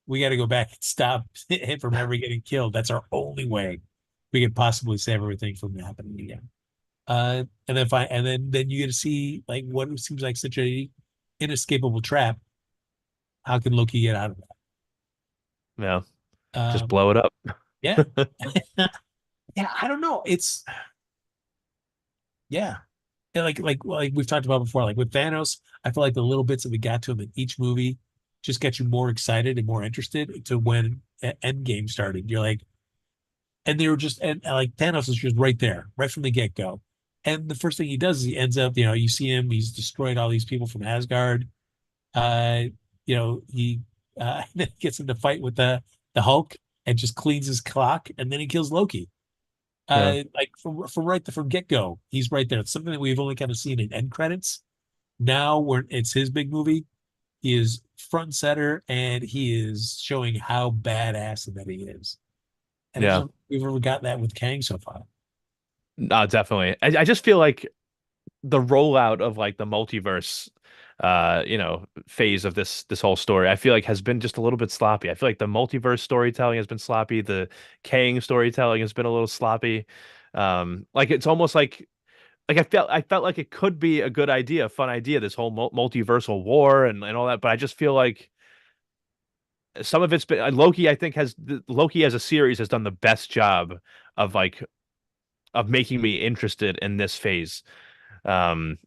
we got to go back and stop him from ever getting killed. That's our only way we could possibly save everything from happening again. And then then you get to see like what seems like such a inescapable trap. How can Loki get out of Yeah, that? just blow it up. Yeah, yeah. I don't know. It's yeah. Yeah, like we've talked about before, like with Thanos, I feel like the little bits that we got to him in each movie just get you more excited and more interested to when Endgame started. You're like, and they were just and like Thanos is just right there, right from the get go. And the first thing he does is he ends up, you see him, he's destroyed all these people from Asgard. Uh, he then gets into fight with the Hulk and just cleans his clock, and then he kills Loki. Yeah, Like from get go, he's right there. It's something that we've only kind of seen in end credits. Now, where it's his big movie, he is front and center, and he is showing how badass that he is. And I just yeah, don't think we've ever got that with Kang so far. no, definitely. I just feel like the rollout of like the multiverse phase of this whole story, I feel like has been just a little bit sloppy. I feel like the multiverse storytelling has been sloppy. The Kang storytelling has been a little sloppy. Like it's almost like I felt like it could be a good idea, a fun idea, this whole multiversal war and all that, but I just feel like some of it's been Loki, I think Loki as a series has done the best job of of making me interested in this phase. Um,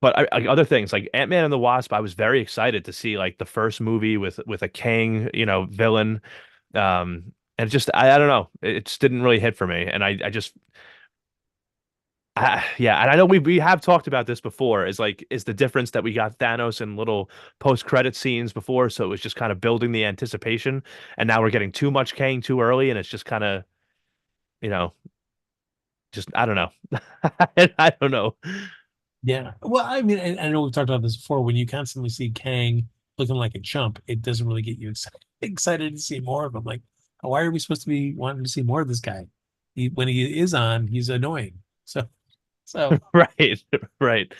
but other things like Ant-Man and the Wasp, I was very excited to see like the first movie with a Kang, villain. And just I don't know, it just didn't really hit for me, and I just yeah, and I know we have talked about this before. Is the difference that we got Thanos in little post-credit scenes before, so it was just kind of building the anticipation, and now we're getting too much Kang too early, and it's just kind of you know just I don't know, I don't know. Yeah. Well, I mean, I know we've talked about this before. When you constantly see Kang looking like a chump, it doesn't really get you excited to see more of him. Like, why are we supposed to be wanting to see more of this guy? When he is on, he's annoying. So Right, right.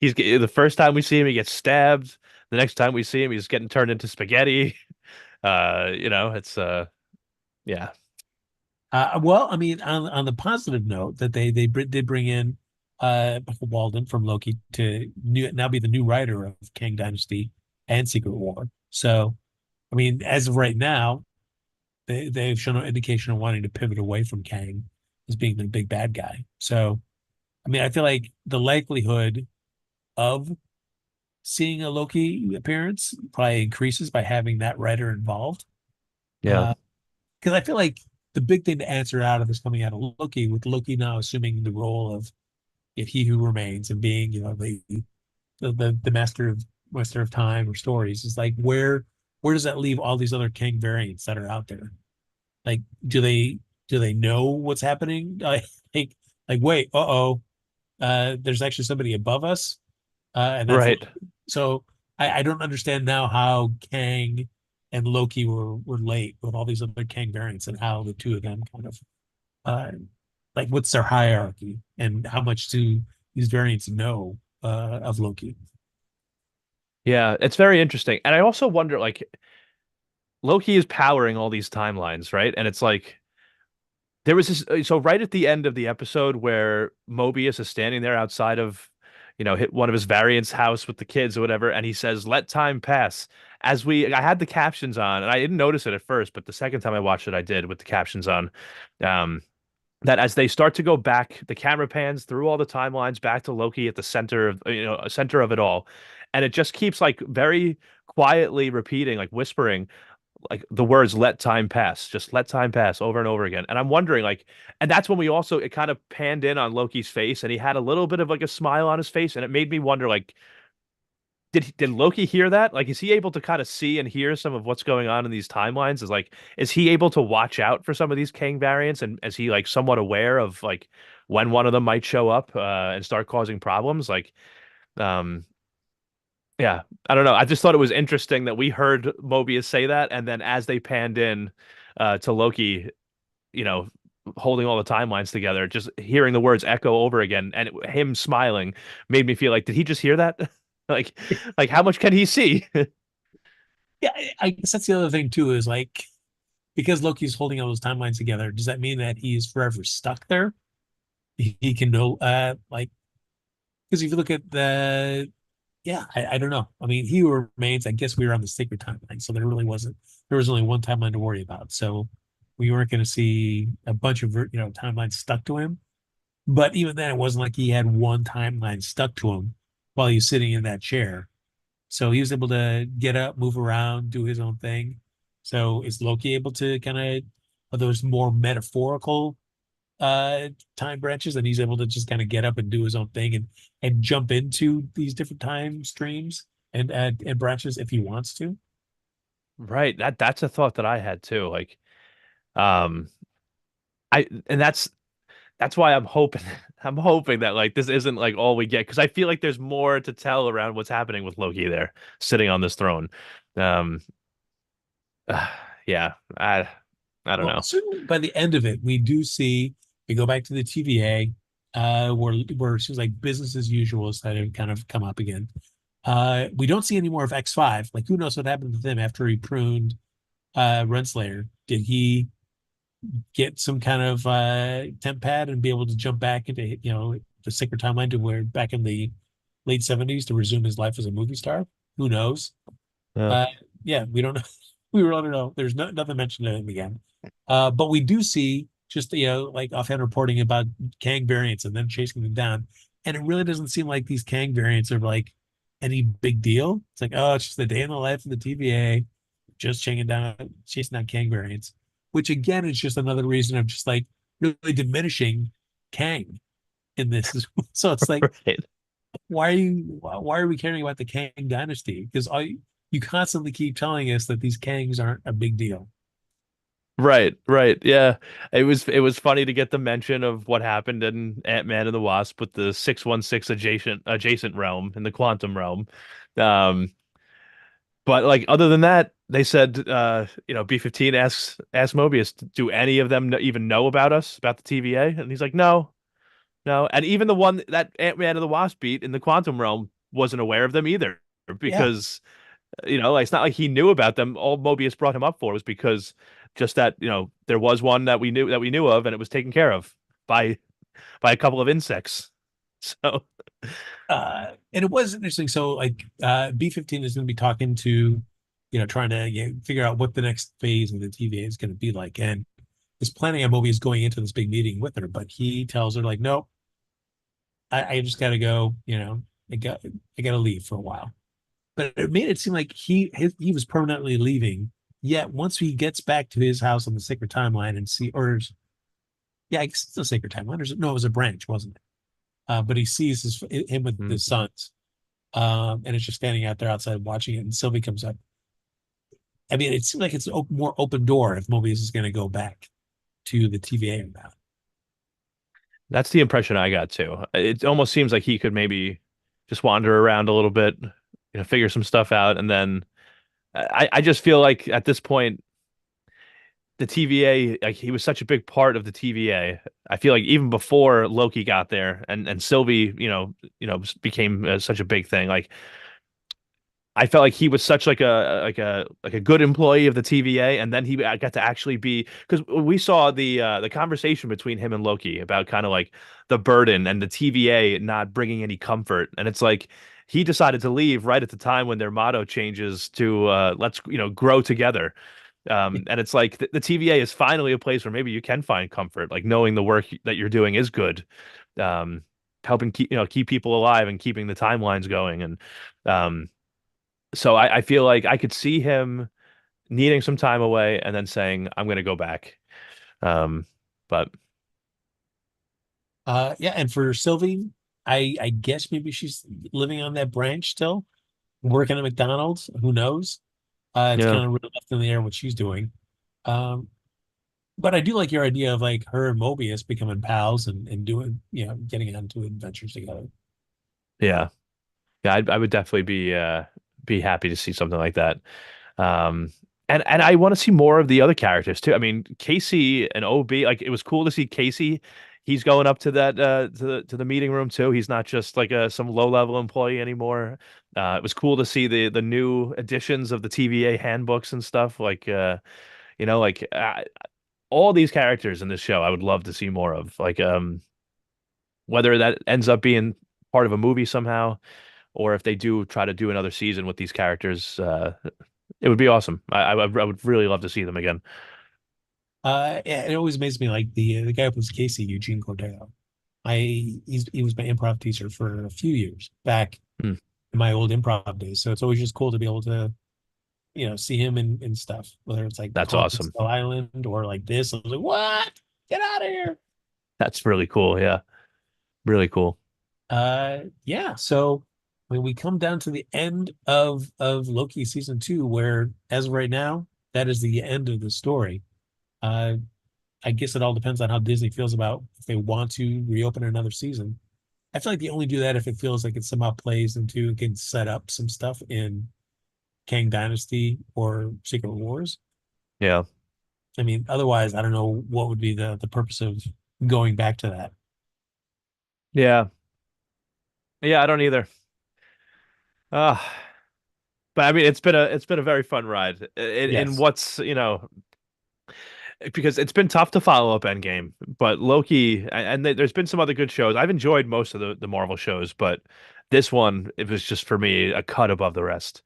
The first time we see him, he gets stabbed. The next time we see him, he's getting turned into spaghetti. It's yeah, well, I mean, on the positive note that did bring in Michael Walden from Loki to now be the new writer of Kang Dynasty and Secret War. So, I mean, as of right now, they've shown no indication of wanting to pivot away from Kang as being the big bad guy. So, I mean, I feel like the likelihood of seeing a Loki appearance probably increases by having that writer involved. yeah, Uh, because I feel like the big thing to answer out of this coming out of Loki, with Loki now assuming the role of he who remains and being, the master of time or stories, is like where does that leave all these other Kang variants that are out there? Like, do they know what's happening? Like, wait, there's actually somebody above us, and that's right. Loki. So I don't understand now how Kang and Loki were late with all these other Kang variants and how the two of them kind of uh like what's their hierarchy and how much do these variants know of Loki? Yeah, it's very interesting. And I also wonder, like, Loki is powering all these timelines, right? And it's like there was this so right at the end of the episode where Mobius is standing there outside of, hit one of his variants' house with the kids or whatever, and he says, "Let time pass." I had the captions on, and I didn't notice it at first, but the second time I watched it, I did with the captions on. Um, that as they start to go back, the camera pans through all the timelines back to Loki at the center of center of it all, and it just keeps like very quietly repeating, like whispering, like the words "let time pass," just let time pass over and over again. And I'm wondering, like, and that's when we also it kind of panned in on Loki's face, and he had a little bit of like a smile on his face, and it made me wonder, like, did Loki hear that? Like, is he able to kind of see and hear some of what's going on in these timelines? Is he able to watch out for some of these Kang variants, and is he like somewhat aware of like when one of them might show up and start causing problems? Um, yeah, I don't know. I just thought it was interesting that we heard Mobius say that, and then as they panned in to Loki, you know, holding all the timelines together, just hearing the words echo over again, and him smiling made me feel like, did he just hear that? Like, like how much can he see? Yeah, I guess that's the other thing too, is like because Loki's holding all those timelines together, does that mean that he's forever stuck there? He can know, like, because if you look at the, yeah, I don't know. I mean, he remains. I guess we were on the sacred timeline, so there was only one timeline to worry about. So we weren't going to see a bunch of timelines stuck to him. But even then, it wasn't like he had one timeline stuck to him while he's sitting in that chair. So he was able to get up, move around, do his own thing. So is Loki able to kind of, are those more metaphorical uh time branches, and he's able to just kind of get up and do his own thing and jump into these different time streams and branches if he wants to? Right. That's a thought that I had too. Like, um, I and that's why I'm hoping I'm hoping that like this isn't like all we get because I feel like there's more to tell around what's happening with Loki there sitting on this throne. Um, yeah, I don't Well, know. certainly by the end of it, we do see we go back to the TVA, where it seems like business as usual is kind of come up again. We don't see any more of X5. Like, who knows what happened to him after he pruned Renslayer? Did he get some kind of temp pad and be able to jump back into the sacred timeline to where back in the late 70s to resume his life as a movie star? Who knows? Yeah. Uh, yeah, we don't know. We really don't know. There's nothing mentioned of him again. But we do see just like offhand reporting about Kang variants and then chasing them down. And it really doesn't seem like these Kang variants are like any big deal. It's like, oh, it's just a day in the life of the TVA, just chasing down Kang variants, which again is just another reason of just like really diminishing Kang in this. So it's like, Right. why are we caring about the Kang dynasty? Because you constantly keep telling us that these Kangs aren't a big deal. Right, right. Yeah. It was funny to get the mention of what happened in Ant-Man and the Wasp with the 616 adjacent realm in the quantum realm. Um, but like other than that, they said B-15 asks Mobius, do any of them even know about us, about the TVA? And he's like, no, no. And even the one that Ant-Man and the Wasp beat in the quantum realm wasn't aware of them either Yeah. because like it's not like he knew about them. All Mobius brought him up for was because just that, there was one that we knew of, and it was taken care of by a couple of insects. So And it was interesting. So like B-15 is going to be talking to, trying to figure out what the next phase of the TVA is going to be like, and is planning on Mobius going into this big meeting with her, but he tells her like, nope, I just got to go. I got to leave for a while. But it made it seem like he was permanently leaving. Yet once he gets back to his house on the sacred timeline and yeah, I guess it's a sacred timeline. No, it was a branch, wasn't it? But he sees him with mm, his sons, and it's just standing out there outside watching it. And Sylvie comes up. I mean, it seems like it's a more open door if Mobius is going to go back to the TVA now. that's the impression I got too. It almost seems like he could maybe just wander around a little bit, figure some stuff out, and then I just feel like at this point the TVA, like he was such a big part of the TVA. I feel like even before Loki got there and Sylvie, became such a big thing. Like I felt like he was such like a good employee of the TVA, and then he got to actually be because we saw the conversation between him and Loki about kind of like the burden and the TVA not bringing any comfort, and it's like he decided to leave right at the time when their motto changes to let's grow together. And it's like the TVA is finally a place where maybe you can find comfort, like knowing the work that you're doing is good, um, helping keep people alive and keeping the timelines going, and um, so I feel like I could see him needing some time away and then saying, I'm going to go back. Um, but Yeah, and for Sylvie, I guess maybe she's living on that branch still, working at McDonald's. Who knows? It's yeah, kind of really left in the air what she's doing. Um, but I do like your idea of like her and Mobius becoming pals and doing, getting onto adventures together. yeah, yeah. I would definitely be happy to see something like that. Um, and I want to see more of the other characters too. I mean, Casey and OB, like it was cool to see Casey he's going up to that to the meeting room too. He's not just like some low level employee anymore. It was cool to see the new editions of the TVA handbooks and stuff. Like like all these characters in this show, I would love to see more of. Like whether that ends up being part of a movie somehow, or if they do try to do another season with these characters, it would be awesome. I would really love to see them again. Yeah, it always amazes me, like the guy who plays Casey, Eugene Cordero. He was my improv teacher for a few years back Hmm, in my old improv days. So it's always just cool to be able to, see him in stuff, whether it's like that's Haunted awesome. Skull Island or like this. I was like, what? Get out of here. That's really cool. Yeah, really cool. Yeah. So when we come down to the end of Loki season two, where as of right now, that is the end of the story. Uh, I guess it all depends on how Disney feels about if they want to reopen another season. I feel like they only do that if it feels like it somehow plays into and can set up some stuff in Kang Dynasty or Secret Wars. Yeah, I mean, otherwise, I don't know what would be the purpose of going back to that. yeah, yeah. I don't either. Uh, but I mean, it's been a very fun ride. In Yes. what's because it's been tough to follow up Endgame, but Loki and there's been some other good shows. I've enjoyed most of the Marvel shows, but this one it was just for me a cut above the rest.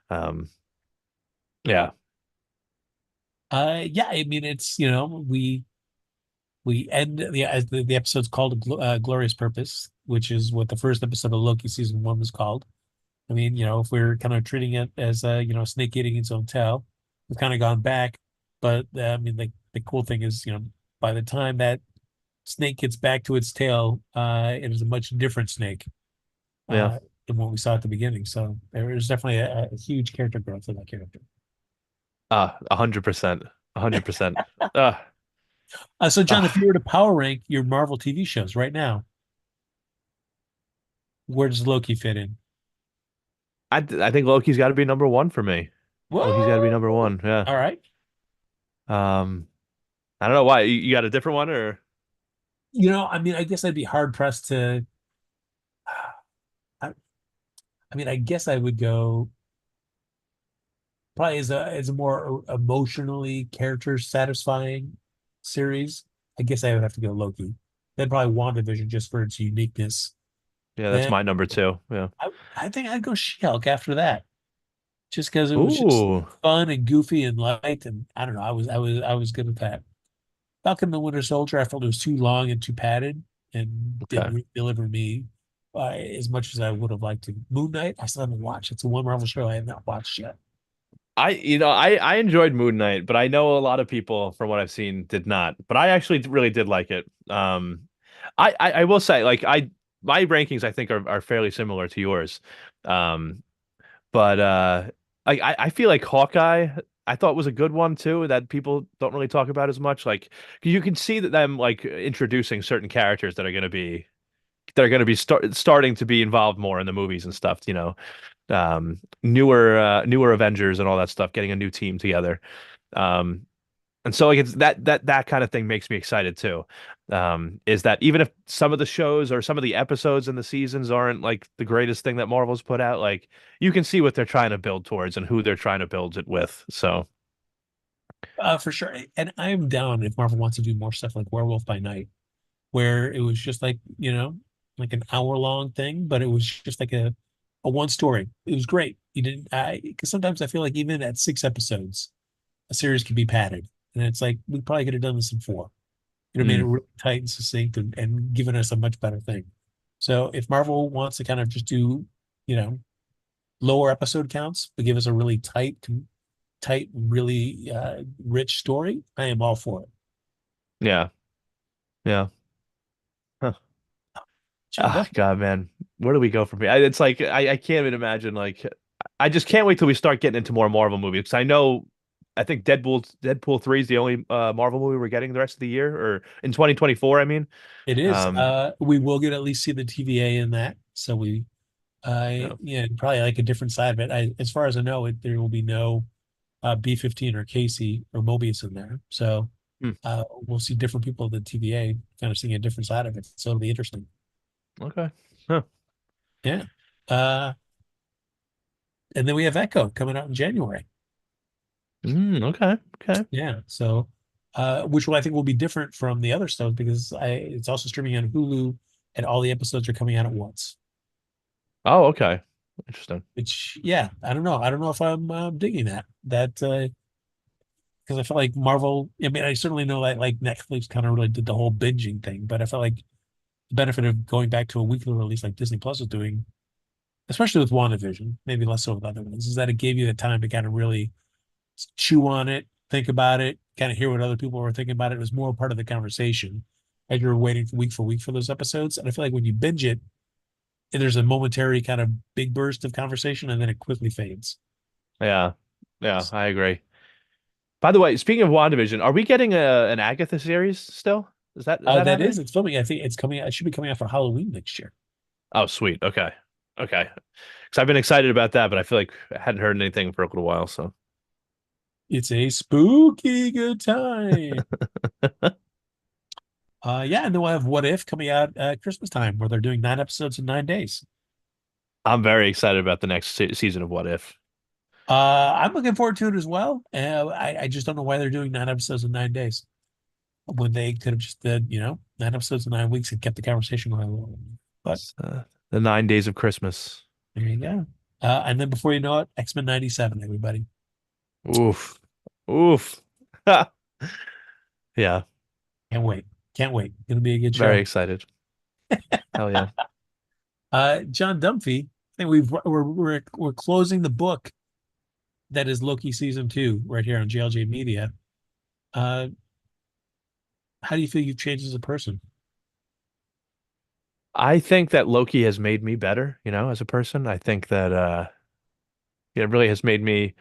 Um, yeah, Yeah, I mean, it's, we end as the episode's called Glorious Purpose, which is what the first episode of Loki season one was called. I mean, if we're kind of treating it as a snake eating its own tail, we've kind of gone back. But I mean, the cool thing is, by the time that snake gets back to its tail, it is a much different snake yeah. than what we saw at the beginning. So there is definitely a huge character growth in that character. 100%, 100%. Uh, So, John, if uh, you were to power rank your Marvel TV shows right now, where does Loki fit in? I think Loki's got to be number one for me. Loki's got to be Whoa! number one. Yeah. All right. Um, I don't know why. You got a different one or I mean, I guess I'd be hard pressed to. I, I mean, I guess I would go probably as a more emotionally character satisfying series. I guess I would have to go Loki. Then probably WandaVision just for its uniqueness. yeah, that's Then my number two. Yeah. I think I'd go She-Hulk after that, just because it was just Ooh. fun and goofy and light, and I don't know. I was good with that. Falcon and the Winter Soldier, I felt it was too long and too padded and didn't Okay. deliver me as much as I would have liked to. Moon Knight, I still haven't watched. It's a one Marvel show I have not watched yet. I enjoyed Moon Knight, but I know a lot of people from what I've seen did not. But I actually really did like it. I will say like I my rankings I think are fairly similar to yours. Um, but I feel like Hawkeye I thought was a good one too that people don't really talk about as much. Like 'cause you can see that them like introducing certain characters that are going to be starting to be involved more in the movies and stuff. Newer Avengers and all that stuff, getting a new team together. Um, and so like it's that kind of thing makes me excited too. Is that even if some of the shows or some of the episodes in the seasons aren't like the greatest thing that Marvel's put out, like you can see what they're trying to build towards and who they're trying to build it with. So For sure. And I'm down if Marvel wants to do more stuff like Werewolf by Night, where it was just like, like an hour long thing, but it was just like a one story. It was great. You didn't, because sometimes I feel like even at 6 episodes, a series can be padded. And it's like, we probably could have done this in four. It have made it mm, really tight and succinct and given us a much better thing. So if Marvel wants to kind of just do, you know, lower episode counts, but give us a really tight, really rich story, I am all for it. yeah, yeah. Huh. John Ah, Duffy. God, man, where do we go from here? It's like I can't even imagine. Like, I just can't wait till we start getting into more Marvel movies because I think Deadpool 3 is the only Marvel movie we're getting the rest of the year or in 2024. I mean, It is. um, We will get at least see the TVA in that. So yeah, yeah, probably like a different side of it. As far as I know, there will be no B-15 or Casey or Mobius in there. So We'll see different people at the TVA kind of seeing a different side of it. So it'll be interesting. Okay. Huh. Yeah. Uh, and then we have Echo coming out in January. Okay. Okay. Yeah. So, which will I think will be different from the other stuff because it's also streaming on Hulu and all the episodes are coming out at once. Oh, okay. Interesting. Which, yeah, I don't know. I don't know if I'm digging that because I feel like Marvel. I mean, I certainly know that like Netflix kind of really did the whole binging thing, but I felt like the benefit of going back to a weekly release like Disney Plus is doing, especially with WandaVision, maybe less so with other ones, is that it gave you the time to kind of really chew on it, think about it, kind of hear what other people were thinking about it. It was more part of the conversation as you were waiting for week for those episodes. And I feel like when you binge it, there's a momentary kind of big burst of conversation and then it quickly fades. Yeah. Yeah, I agree. By the way, speaking of WandaVision, are we getting an Agatha series still? Is that That is, happening? it's filming. I think it's coming. It should be coming out for Halloween next year. Oh, sweet. Okay. Okay. Because I've been excited about that, but I feel like I hadn't heard anything for a little while, so. It's a spooky good time. Yeah, and then we'll have What If coming out at Christmas time, where they're doing 9 episodes in 9 days. I'm very excited about the next season of What If. I'm looking forward to it as well. I just don't know why they're doing 9 episodes in 9 days when they could have just did, 9 episodes in 9 weeks and kept the conversation going. But It's, the 9 days of Christmas. there you go. And then before you know it, X-Men 97, everybody. Oof. Oof. Yeah, Can't wait. Can't wait. It'll be a good very show. excited. Hell yeah. John Dunphy, I think we're closing the book that is Loki season 2 right here on JLJ Media. Uh, how do you feel you've changed as a person? I think that Loki has made me better, as a person. I think that it really has made me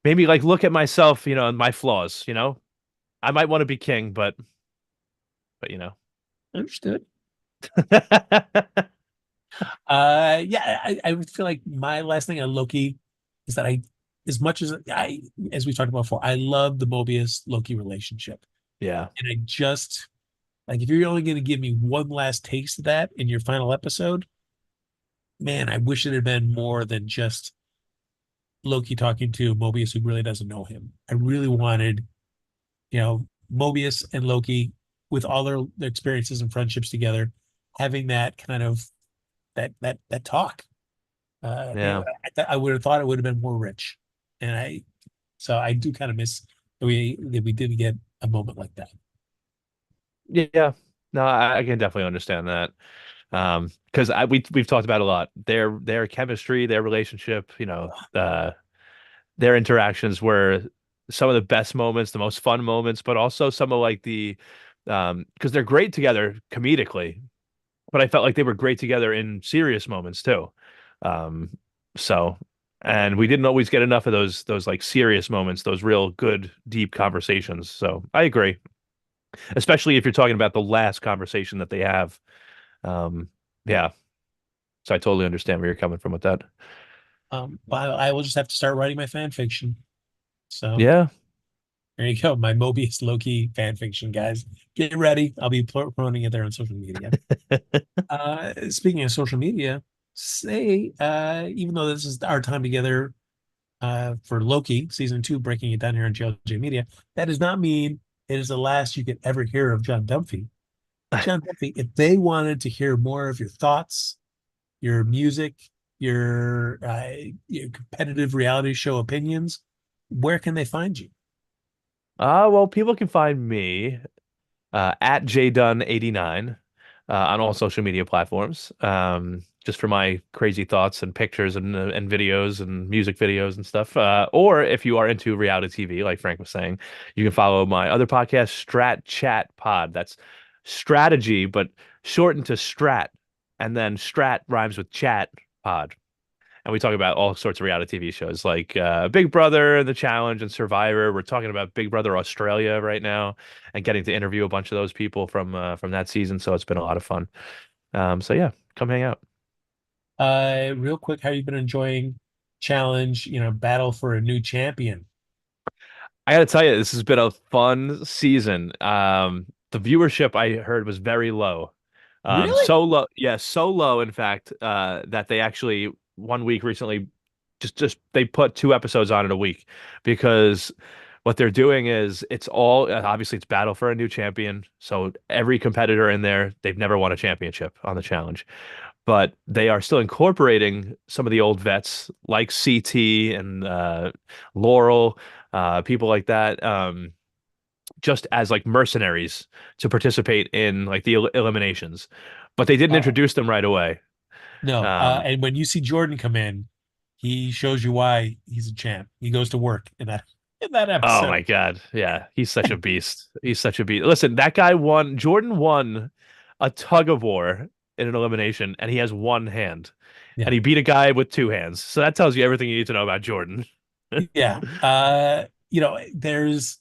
maybe like look at myself, and my flaws. I might want to be king, but. Understood. Yeah, I would feel like my last thing on Loki is that as much as we talked about before, I love the Mobius Loki relationship. Yeah. And I just, like, if you're only going to give me one last taste of that in your final episode, man, I wish it had been more than just Loki talking to Mobius, who really doesn't know him. I really wanted, Mobius and Loki with all their experiences and friendships together, having that kind of that talk. Yeah. I would have thought it would have been more rich, and so I do kind of miss that we didn't get a moment like that. Yeah. No, I can definitely understand that. Because we've talked about a lot. Their chemistry, their relationship, their interactions were some of the best moments, the most fun moments, but also some of like because they're great together comedically, but I felt like they were great together in serious moments too. Um, so, and we didn't always get enough of those like serious moments, those real good deep conversations. So I agree, especially if you're talking about the last conversation that they have. Yeah, so I totally understand where you're coming from with that. But I will just have to start writing my fan fiction. So Yeah. there you go, my Mobius Loki fan fiction, guys. Get ready. I'll be promoting it there on social media. Speaking of social media, even though this is our time together for Loki season 2, breaking it down here on JLJ Media, that does not mean it is the last you could ever hear of John Dunphy. John Dunphy, if they wanted to hear more of your thoughts, your music, your competitive reality show opinions, where can they find you? Well, people can find me at jdunn89 on all social media platforms. Just for my crazy thoughts and pictures and videos and music videos and stuff. Or if you are into reality TV, like Frank was saying, you can follow my other podcast, Strat Chat Pod. That's strategy, but shortened to Strat, and then Strat rhymes with chat pod. And we talk about all sorts of reality TV shows like Big Brother, The Challenge, and Survivor. We're talking about Big Brother Australia right now, and getting to interview a bunch of those people from that season. So it's been a lot of fun. So yeah, come hang out. Real quick, how you been enjoying Challenge, Battle for a New Champion? I got to tell you, this has been a fun season. The viewership I heard was very low. Really? So low, yeah, so low, in fact, that they actually one week recently just they put 2 episodes on in a week because what they're doing is it's all obviously it's battle for a new champion. So every competitor in there, they've never won a championship on the challenge, but they are still incorporating some of the old vets like CT and Laurel, people like that, just as like mercenaries to participate in like the eliminations. But they didn't Uh, introduce them right away. no. Um, And when you see Jordan come in, he shows you why he's a champ. He goes to work in that oh my episode. God. Yeah, he's such a beast. He's such a beast. Listen, that guy won, Jordan won a tug of war in an elimination, and he has one hand. Yeah. And he beat a guy with two hands. So that tells you everything you need to know about Jordan. Yeah. There's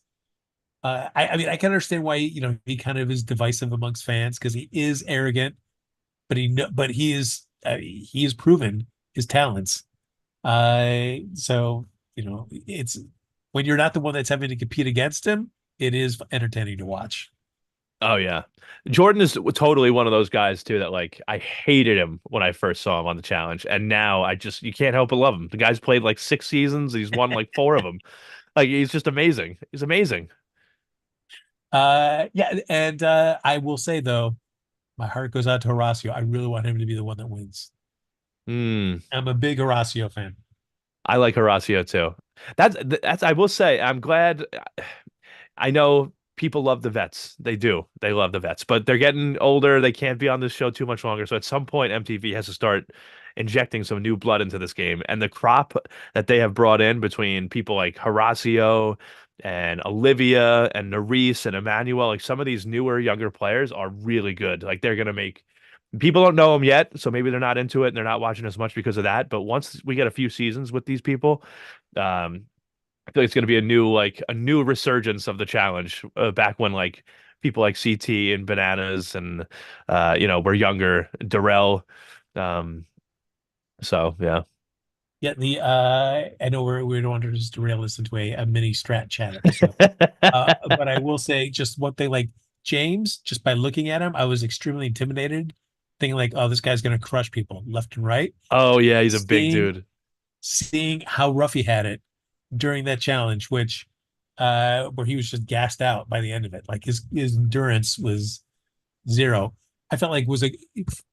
I mean, I can understand why, he kind of is divisive amongst fans because he is arrogant, but he is proven his talents. So, it's when you're not the one that's having to compete against him, it is entertaining to watch. Oh yeah. Jordan is totally one of those guys too that like I hated him when I first saw him on the challenge, and now I just you can't help but love him. The guy's played like 6 seasons, he's won like four of them. Like he's just amazing. He's amazing. Yeah, and I will say though, my heart goes out to Horacio. I really want him to be the one that wins. Hmm. I'm a big Horacio fan. I like Horacio too. That's I will say I'm glad. I know people love the vets. They do. They love the vets, but they're getting older. They can't be on this show too much longer. So at some point, MTV has to start injecting some new blood into this game. And the crop that they have brought in between people like Horacio and Olivia and Nerys and Emmanuel, like some of these newer, younger players are really good. Like they're gonna make people don't know them yet, so maybe they're not into it and they're not watching as much because of that. But once we get a few seasons with these people, um, I feel like it's going to be a new resurgence of the challenge back when like people like CT and Bananas and were younger, Darrell. Um, so yeah. Yeah, I know we don't want to just derail this into a mini strat chat episode. But I will say just one thing, like James, just by looking at him, I was extremely intimidated, thinking like, oh, this guy's gonna crush people left and right. Oh yeah, he's a big Seeing dude. seeing how rough he had it during that challenge, which where he was just gassed out by the end of it. Like his endurance was zero. I felt like was a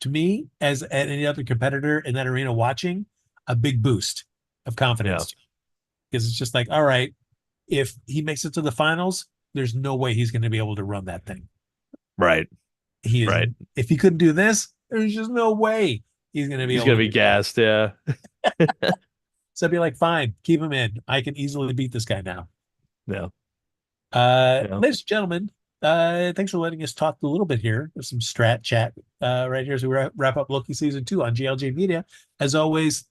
to me as any other competitor in that arena watching a big boost of Yeah. confidence because it's just like, all right, if he makes it to the finals, there's no way he's going to be able to run that thing. Right. He is Right. if he couldn't do this, there's just no way he's going to be He's able gonna to be do that. gassed. Yeah. So I'd be like, fine, keep him in. I can easily beat this guy now. Yeah. Yeah. Ladies and gentlemen, thanks for letting us talk a little bit here. There's some strat chat right here as we wrap up Loki season 2 on GLJ Media. As always,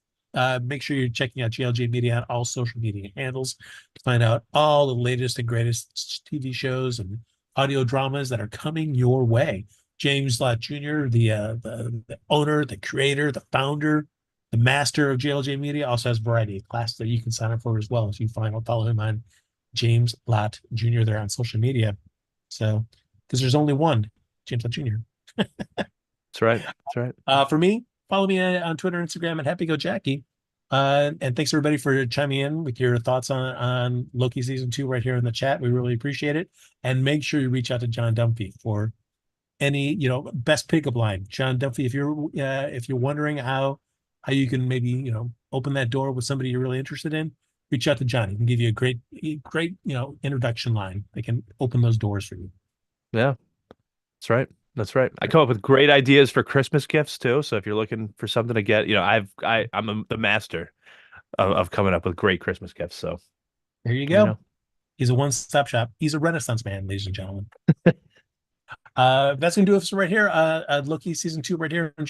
make sure you're checking out GLJ Media on all social media handles to find out all the latest and greatest TV shows and audio dramas that are coming your way. James Lott Jr., the owner, the creator, the founder, the master of GLJ Media, also has a variety of classes that you can sign up for as well if you follow him on James Lott Jr. there on social media. So, because there's only one James Lott Jr. That's right. That's right. For me, follow me on Twitter, Instagram at HappyGoJackie. And thanks everybody for chiming in with your thoughts on Loki season 2 right here in the chat. We really appreciate it. And make sure you reach out to John Dunphy for any best pickup line. John Dunphy, if you're wondering how you can maybe open that door with somebody you're really interested in, reach out to John. He can give you a great introduction line. They can open those doors for you. Yeah. That's right. That's right. I come up with great ideas for Christmas gifts too. So if you're looking for something to get, I'm the master of coming up with great Christmas gifts. So There you let me go. know. He's a one-stop shop. He's a Renaissance man, ladies and gentlemen. That's gonna do it for right here. Loki season 2 right here.